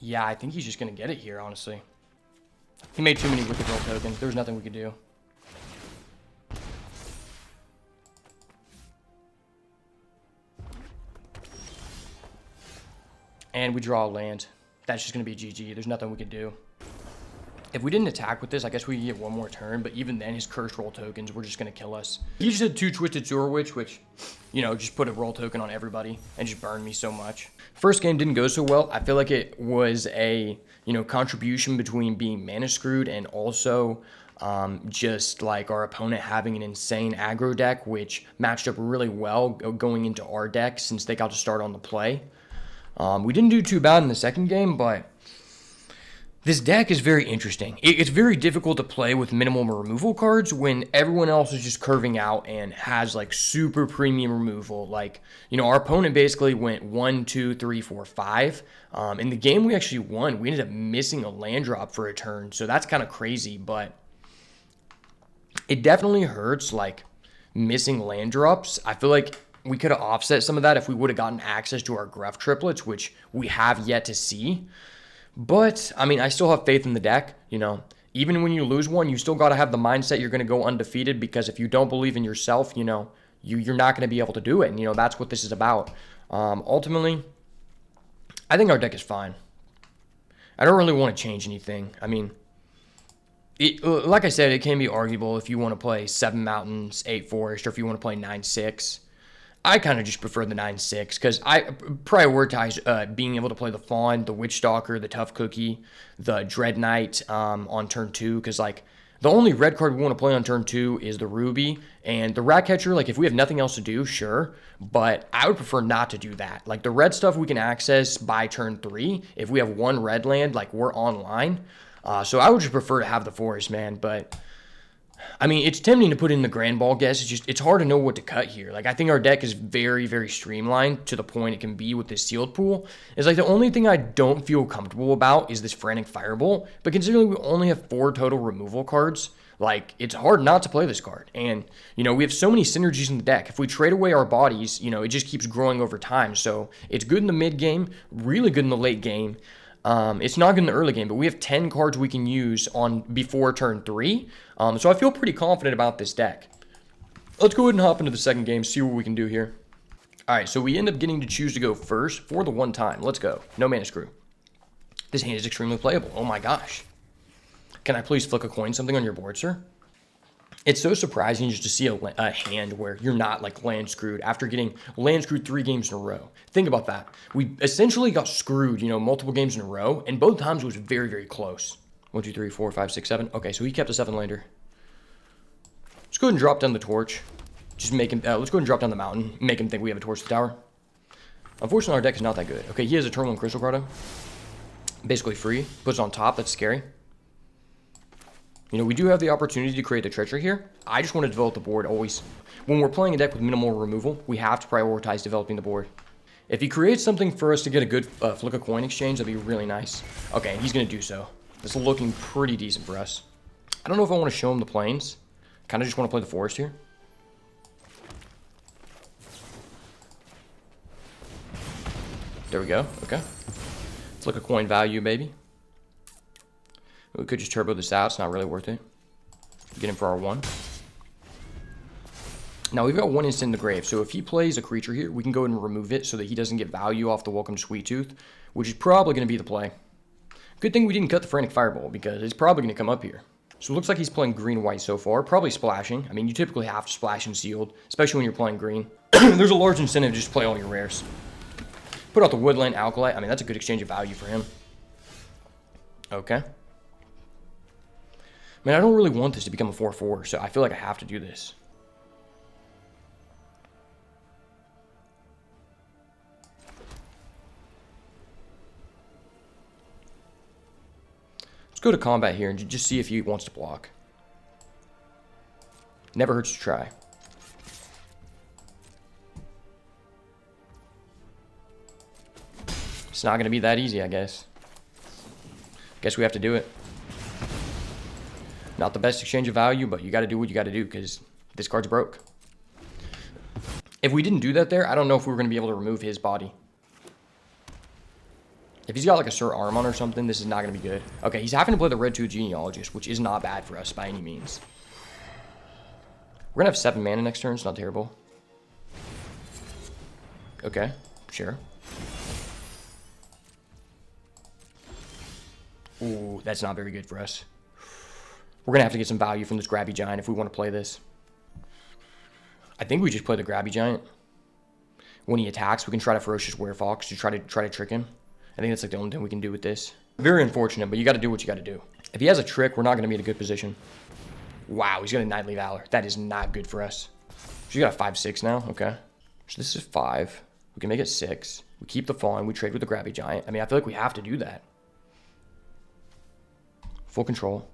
Yeah, I think he's just going to get it here, honestly. He made too many Wicked Roll tokens. There was nothing we could do. And we draw a land. That's just going to be GG. There's nothing we could do. If we didn't attack with this, I guess we could get one more turn, but even then, his Cursed Roll tokens were just going to kill us. He just had 2 Twisted Sewer Witch, which, you know, just put a roll token on everybody and just burned me so much. First game didn't go so well. I feel like it was a, you know, contribution between being mana screwed and also just like our opponent having an insane aggro deck, which matched up really well going into our deck since they got to start on the play. We didn't do too bad in the second game, but this deck is very interesting. It's very difficult to play with minimal removal cards when everyone else is just curving out and has like super premium removal. Like, you know, our opponent basically went 1, 2, 3, 4, 5. In the game we actually won, we ended up missing a land drop for a turn. So that's kind of crazy, but it definitely hurts like missing land drops. I feel like we could have offset some of that if we would have gotten access to our Gruff triplets, which we have yet to see. But, I mean, I still have faith in the deck, you know. Even when you lose one, you still got to have the mindset you're going to go undefeated, because if you don't believe in yourself, you know, you're not going to be able to do it. And, you know, that's what this is about. Ultimately, I think our deck is fine. I don't really want to change anything. I mean, like I said, it can be arguable if you want to play 7 Mountains, 8 Forest, or if you want to play 9-6. I kind of just prefer the 9-6 because I prioritize being able to play the Fawn, the Witch Stalker, the Tough Cookie, the Dread Knight on turn 2, because like the only red card we want to play on turn 2 is the Ruby, and the Ratcatcher, like if we have nothing else to do, sure, but I would prefer not to do that. Like the red stuff we can access by turn 3. If we have 1 red land, like we're online. So I would just prefer to have the Forest, man, but I mean, it's tempting to put in the Grand Ball guess. It's hard to know what to cut here. Like, I think our deck is very, very streamlined to the point it can be with this sealed pool. It's like the only thing I don't feel comfortable about is this Frantic Firebolt. But considering we only have 4 total removal cards, like, it's hard not to play this card. And, you know, we have so many synergies in the deck. If we trade away our bodies, you know, it just keeps growing over time. So it's good in the mid game, really good in the late game. It's not good in the early game, but we have 10 cards we can use on before turn 3. So I feel pretty confident about this deck. Let's go ahead and hop into the second game, see what we can do here. All right, so we end up getting to choose to go first for the one time. Let's go. No mana screw. This hand is extremely playable. Oh my gosh. Can I please flick a coin something on your board, sir? It's so surprising just to see a hand where you're not like land screwed after getting land screwed 3 games in a row. Think about that. We essentially got screwed, you know, multiple games in a row, and both times it was very, very close. 1, 2, 3, 4, 5, 6, 7. Okay, so he kept a 7-lander. Let's go ahead and drop down the torch. Just make him. Let's go ahead and drop down the mountain. Make him think we have a torch to the tower. Unfortunately, our deck is not that good. Okay, he has a Terminal Crystal Grotto. Basically free. Puts it on top. That's scary. You know, we do have the opportunity to create the treachery here. I just want to develop the board always. When we're playing a deck with minimal removal, we have to prioritize developing the board. If he creates something for us to get a good flick a coin exchange, that'd be really nice. Okay, he's going to do so. This is looking pretty decent for us. I don't know if I want to show him the plains. Kind of just want to play the forest here. There we go. Okay. Flick a coin value, baby. We could just turbo this out. It's not really worth it. Get him for our 1. Now, we've got 1 instant in the grave. So if he plays a creature here, we can go ahead and remove it so that he doesn't get value off the Welcome Sweet Tooth, which is probably going to be the play. Good thing we didn't cut the Frantic Firebolt because it's probably going to come up here. So it looks like he's playing green-white so far. Probably splashing. I mean, you typically have to splash and sealed, especially when you're playing green. There's a large incentive to just play all your rares. Put out the Woodland Alkalite. I mean, that's a good exchange of value for him. Okay. Man, I don't really want this to become a 4-4, so I feel like I have to do this. Let's go to combat here and just see if he wants to block. Never hurts to try. It's not going to be that easy, I guess. Guess we have to do it. Not the best exchange of value, but you got to do what you got to do because this card's broke. If we didn't do that there, I don't know if we were going to be able to remove his body. If he's got like a Sir Armon or something, this is not going to be good. Okay, he's having to play the Red 2 Genealogist, which is not bad for us by any means. We're going to have 7 mana next turn. It's not terrible. Okay, sure. Ooh, that's not very good for us. We're going to have to get some value from this Grabby Giant if we want to play this. I think we just play the Grabby Giant. When he attacks, we can try to Ferocious Werefox to try to trick him. I think that's like the only thing we can do with this. Very unfortunate, but you got to do what you got to do. If he has a trick, we're not going to be in a good position. Wow, he's got a Knightly Valor. That is not good for us. She's got a 5-6 now. Okay. So this is 5. We can make it 6. We keep the Fawn. We trade with the Grabby Giant. I mean, I feel like we have to do that. Full control.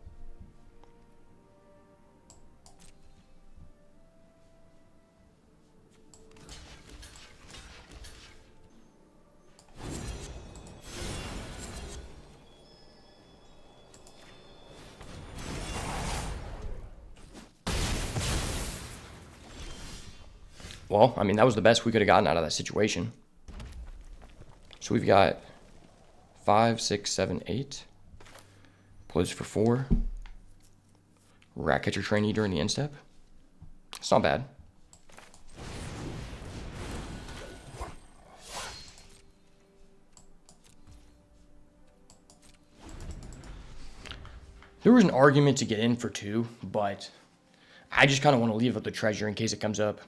Well, I mean, that was the best we could have gotten out of that situation. So we've got 5, 6, 7, 8. Plays for 4. Ratcatcher Train Eater in the end step. It's not bad. There was an argument to get in for 2, but I just kind of want to leave up the treasure in case it comes up.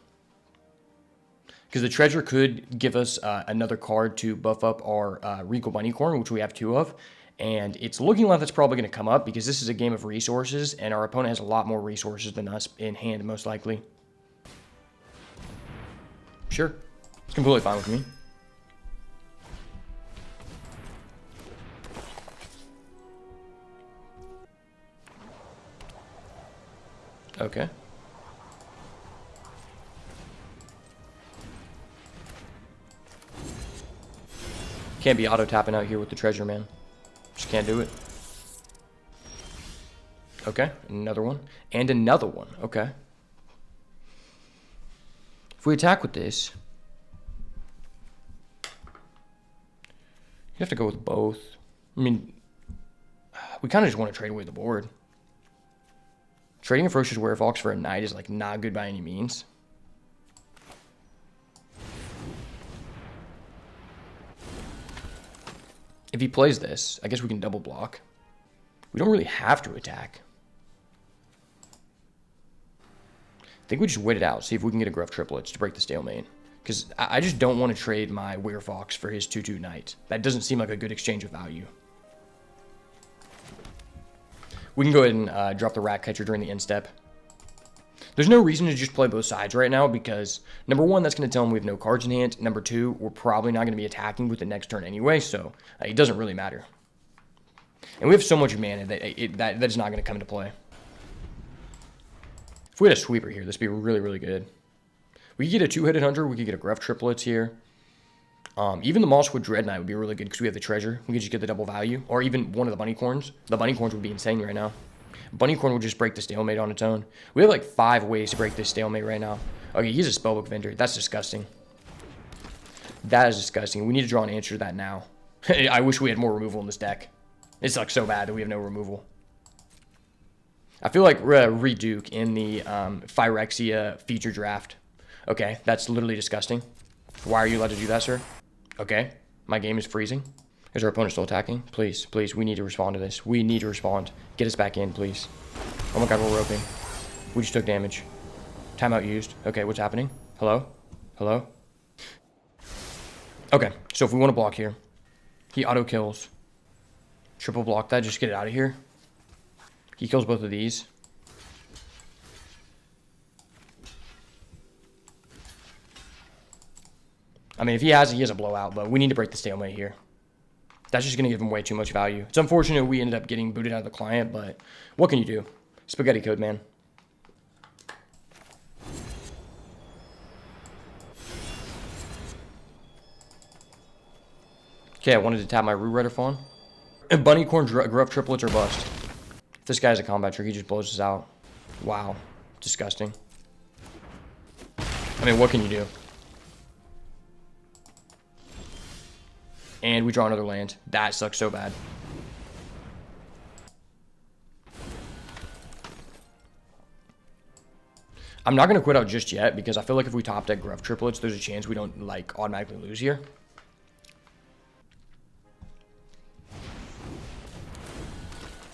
Because the treasure could give us another card to buff up our Regal Bunnycorn, which we have 2 of. And it's looking like that's probably going to come up because this is a game of resources, and our opponent has a lot more resources than us in hand, most likely. Sure. It's completely fine with me. Okay. Can't be auto-tapping out here with the treasure, man. Just can't do it. Okay, another one. And another one. Okay. If we attack with this, you have to go with both. I mean, we kind of just want to trade away the board. Trading a Ferocious Werefox for a Knight is like not good by any means. If he plays this, I guess we can double block. We don't really have to attack. I think we just wait it out, see if we can get a Gruff Triplets to break the stalemate. Because I just don't want to trade my Werefox for his 2/2 Knight. That doesn't seem like a good exchange of value. We can go ahead and drop the Ratcatcher during the end step. There's no reason to just play both sides right now because, number 1, that's going to tell him we have no cards in hand. Number 2, we're probably not going to be attacking with the next turn anyway, so it doesn't really matter. And we have so much mana that is not going to come into play. If we had a sweeper here, this would be really, really good. We could get a 2-headed hunter. We could get a Gruff Triplets here. Even the Mosswood Dread Knight would be really good because we have the treasure. We could just get the double value. Or even one of the Bunnycorns. The Bunnycorns would be insane right now. Bunnycorn would just break the stalemate on its own. We have like 5 ways to break this stalemate right now. Okay, he's a Spellbook Vendor. That's disgusting. That is disgusting. We need to draw an answer to that now. I wish we had more removal in this deck. It's like so bad that we have no removal. I feel like Reduke in the Phyrexia feature draft. Okay, that's literally disgusting. Why are you allowed to do that, sir? Okay, my game is freezing. Is our opponent still attacking? Please, please, we need to respond to this. We need to respond. Get us back in, please. Oh my god, we're roping. We just took damage. Timeout used. Okay, what's happening? Hello? Hello? Okay, so if we want to block here, he auto kills. Triple block that, just get it out of here. He kills both of these. I mean, if he has a blowout, but we need to break the stalemate here. That's just going to give him way too much value. It's unfortunate we ended up getting booted out of the client, but what can you do? Spaghetti code, man. Okay, I wanted to tap my Root Rider Fawn. And Bunny Corn Gruff triplets are bust. If this guy's a combat trick, he just blows us out. Wow. Disgusting. I mean, what can you do? And we draw another land. That sucks so bad. I'm not going to quit out just yet because I feel like if we top deck Gruff triplets, there's a chance we don't, like, automatically lose here.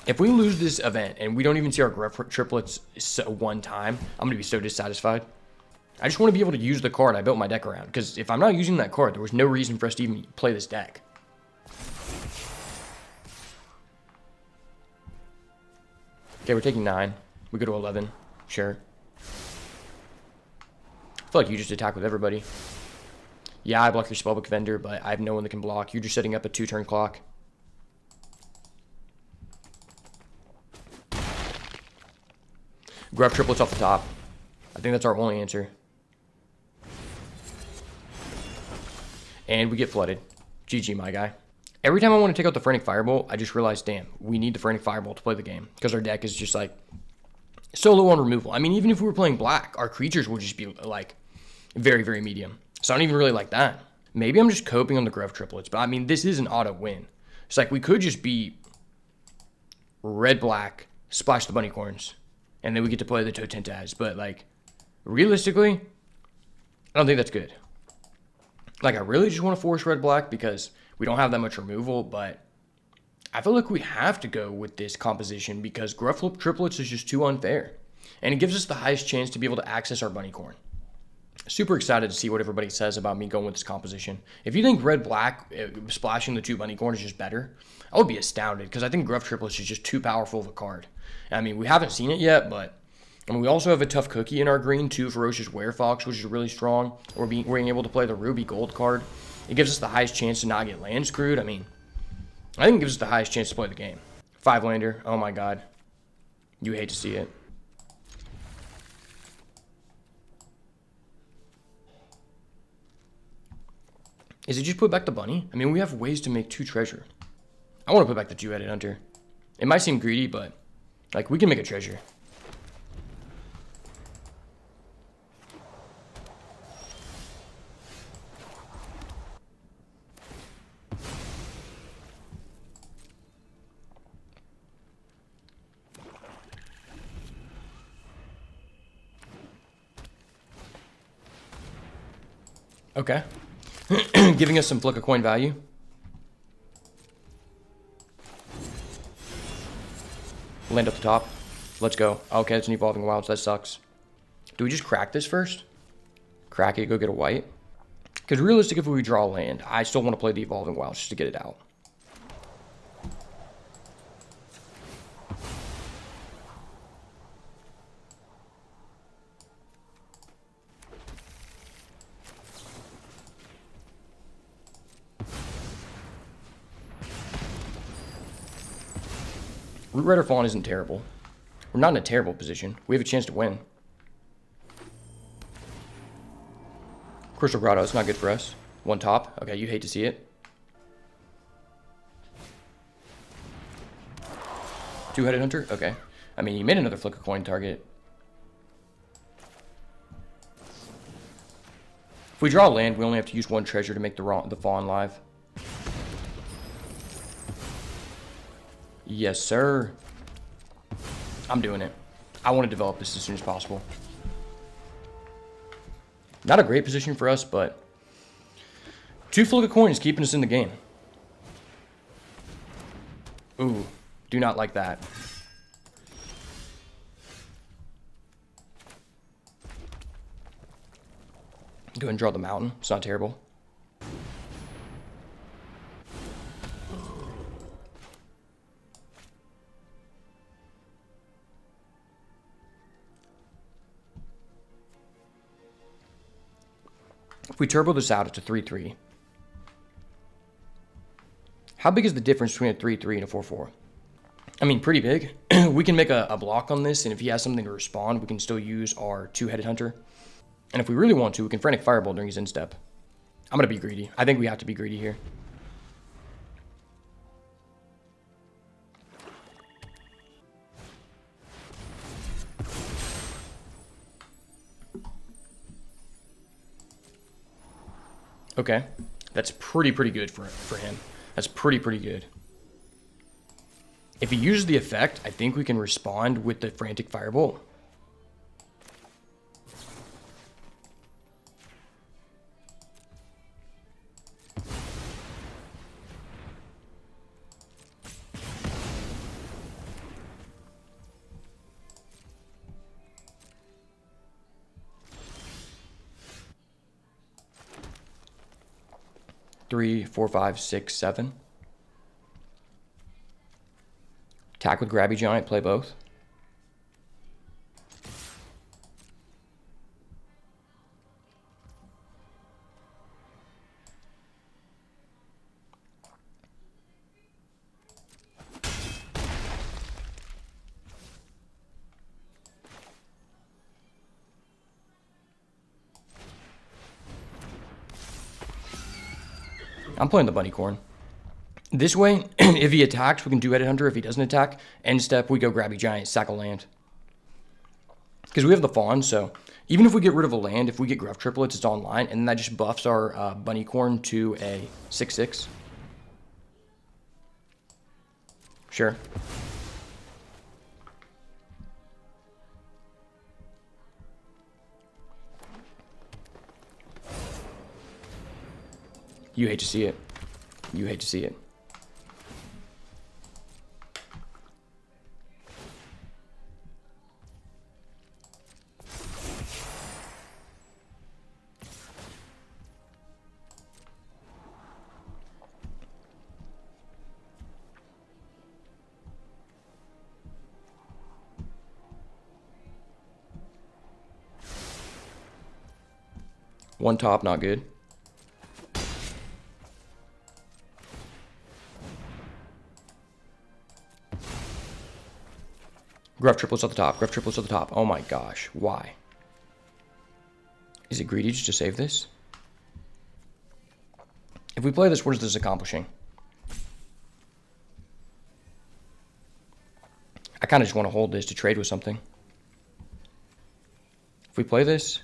If we lose this event and we don't even see our Gruff triplets one time, I'm going to be so dissatisfied. I just want to be able to use the card I built my deck around, because if I'm not using that card, there was no reason for us to even play this deck. Okay, we're taking 9. We go to 11. Sure. I feel like you just attack with everybody. Yeah, I block your Spellbook Vendor, but I have no one that can block. You're just setting up a 2-turn clock. Gruff triplets off the top. I think that's our only answer. And we get flooded. GG, my guy. Every time I want to take out the Frantic Firebolt, I just realize, damn, we need the Frantic Firebolt to play the game. Because our deck is just, like, so low on removal. I mean, even if we were playing black, our creatures would just be, like, very, very medium. So I don't even really like that. Maybe I'm just coping on the Gruff triplets. But, I mean, this is an auto win. It's like, we could just be red-black, splash the Bunnycorns. And then we get to play the Totentaz. But, like, realistically, I don't think that's good. Like, I really just want to force red-black because we don't have that much removal, but I feel like we have to go with this composition because Gruff triplets is just too unfair. And it gives us the highest chance to be able to access our Bunnycorn. Super excited to see what everybody says about me going with this composition. If you think red-black, splashing the 2 Bunnycorn is just better, I would be astounded because I think Gruff triplets is just too powerful of a card. I mean, we haven't seen it yet, but I mean, we also have a Tough Cookie in our green, too, Ferocious Werefox, which is really strong. We're being able to play the Ruby Gold card. It gives us the highest chance to not get land screwed. I mean, I think it gives us the highest chance to play the game. 5-lander. Oh, my God. You hate to see it. Is it just put back the bunny? I mean, we have ways to make 2 treasure. I want to put back the 2-headed hunter. It might seem greedy, but, like, we can make a treasure. Okay. Giving us some flick a coin value. Land up the top. Let's go. Okay, it's an Evolving Wilds. That sucks. Do we just crack this first? Crack it, go get a white? Because realistic, if we draw land, I still want to play the Evolving Wilds just to get it out. Root Rider Fawn isn't terrible. We're not in a terrible position. We have a chance to win. Crystal Grotto, it's not good for us. 1 top. Okay, you hate to see it. 2-headed hunter? Okay. I mean, he made another flick a coin target. If we draw land, we only have to use 1 treasure to make the Fawn live. Yes, sir. I'm doing it. I want to develop this as soon as possible. Not a great position for us, but 2 flick a coin is keeping us in the game. Ooh, do not like that. Go ahead and draw the mountain. It's not terrible. If we turbo this out, it's a 3-3. How big is the difference between a 3-3 and a 4-4? I mean, pretty big. We can make a block on this, and if he has something to respond, we can still use our two-headed hunter. And if we really want to, we can frantic fireball during his instep. I'm going to be greedy. I think we have to be greedy here. Okay, that's pretty good for him. That's pretty good. If he uses the effect, I think we can respond with the frantic firebolt. Three, four, five, six, seven. Attack with Grabby Giant, play both. I'm playing the bunny corn. This way, if he attacks, we can do Edit Hunter. If he doesn't attack, end step, we go Grabby Giant, sack a land. Because we have the fawn, so even if we get rid of a land, if we get Gruff Triplets, it's online, and that just buffs our bunny corn to a 6/6. Sure. You hate to see it. You hate to see it. One top, not good. Gruff Triplets at the top. Gruff Triplets at the top. Oh my gosh. Why? Is it greedy just to save this? If we play this, what is this accomplishing? I kind of just want to hold this to trade with something. If we play this,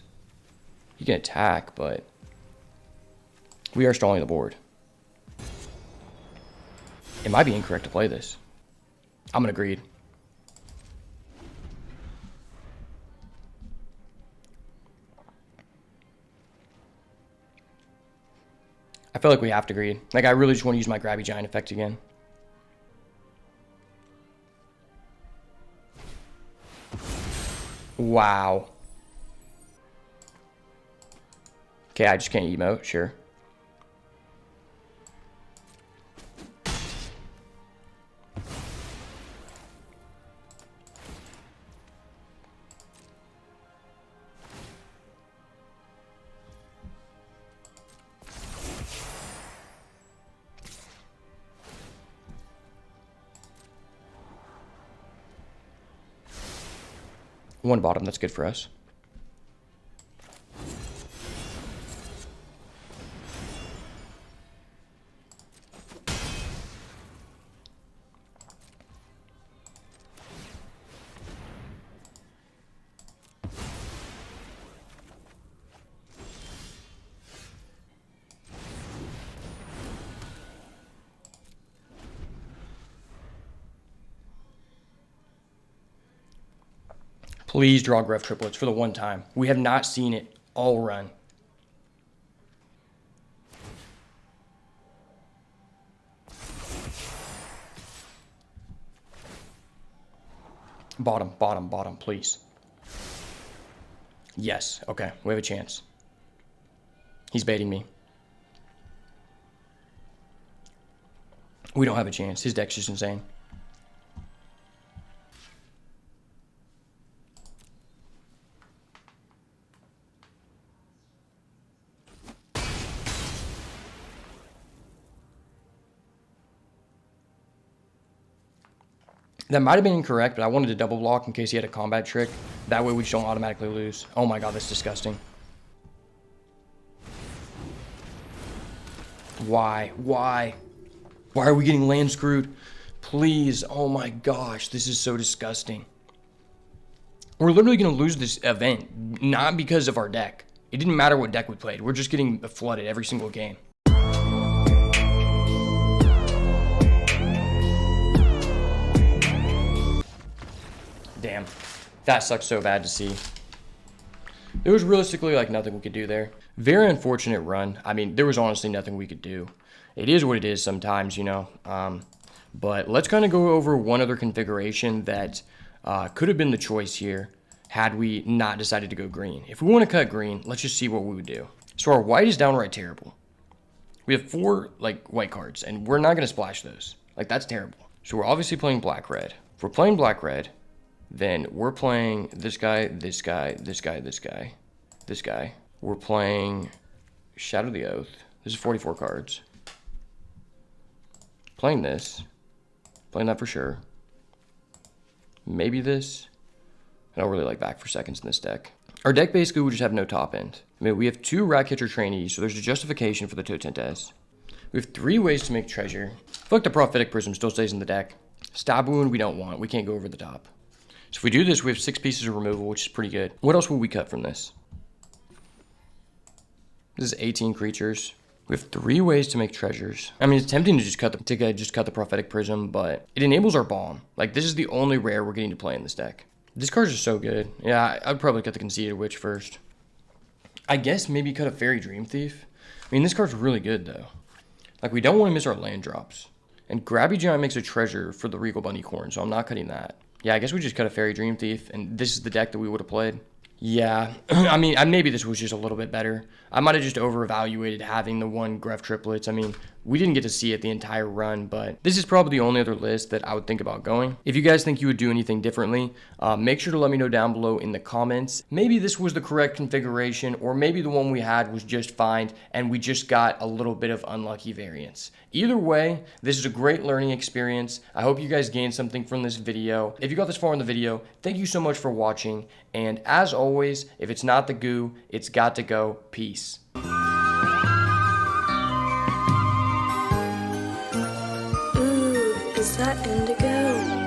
he can attack, but we are stalling the board. It might be incorrect to play this. I'm going to greed. I feel like we have to greed. Like, I really just want to use my Grabby Giant effect again. Wow. Okay, I just can't emote, sure. One bottom, that's good for us. Please draw Gruff Triplets for the one time. We have not seen it all run. Bottom, bottom, bottom, please. Yes, okay, we have a chance. He's baiting me. We don't have a chance. His deck's just insane. That might have been incorrect, but I wanted to double block in case he had a combat trick. That way we just don't automatically lose. Oh my god, that's disgusting. Why? Why? Why are we getting land screwed? Please. Oh my gosh, this is so disgusting. We're literally going to lose this event, not because of our deck. It didn't matter what deck we played. We're just getting flooded every single game. Damn, that sucks so bad to see. There was realistically like nothing we could do there. Very unfortunate run. I mean, there was honestly nothing we could do. It is what it is sometimes, you know. But let's kind of go over one other configuration that could have been the choice here had we not decided to go green. If we want to cut green, let's just see what we would do. So our white is downright terrible. We have 4 like white cards, and we're not going to splash those. Like, that's terrible. So we're obviously playing black-red. If we're playing black-red, then we're playing this guy, this guy, this guy, this guy, this guy. We're playing Shadow the Oath. This is 44 cards. Playing this. Playing that for sure. Maybe this. I don't really like back for seconds in this deck. Our deck basically would just have no top end. I mean, we have 2 Ratcatcher trainees, so there's a justification for the Totentes. We have 3 ways to make treasure. I feel like the Prophetic Prism still stays in the deck. Stab Wound we don't want. We can't go over the top. So if we do this, we have 6 pieces of removal, which is pretty good. What else will we cut from this? This is 18 creatures. We have 3 ways to make treasures. I mean, it's tempting to just cut the Prophetic Prism, but it enables our bomb. Like, this is the only rare we're getting to play in this deck. These cards are so good. Yeah, I'd probably cut the Conceited Witch first. I guess maybe cut a Fairy Dream Thief. I mean, this card's really good, though. Like, we don't want to miss our land drops. And Grabby Giant makes a treasure for the Regal Bunnycorn, so I'm not cutting that. Yeah, I guess we just cut a Fairy Dream Thief, and this is the deck that we would have played. Yeah, I mean, maybe this was just a little bit better. I might have just over-evaluated having the 1 Gruff Triplets. I mean, we didn't get to see it the entire run, but this is probably the only other list that I would think about going. If you guys think you would do anything differently, make sure to let me know down below in the comments. Maybe this was the correct configuration, or maybe the one we had was just fine, and we just got a little bit of unlucky variance. Either way, this is a great learning experience. I hope you guys gained something from this video. If you got this far in the video, thank you so much for watching, and as always, if it's not the goo, it's got to go. Peace. Ooh, is that indigo?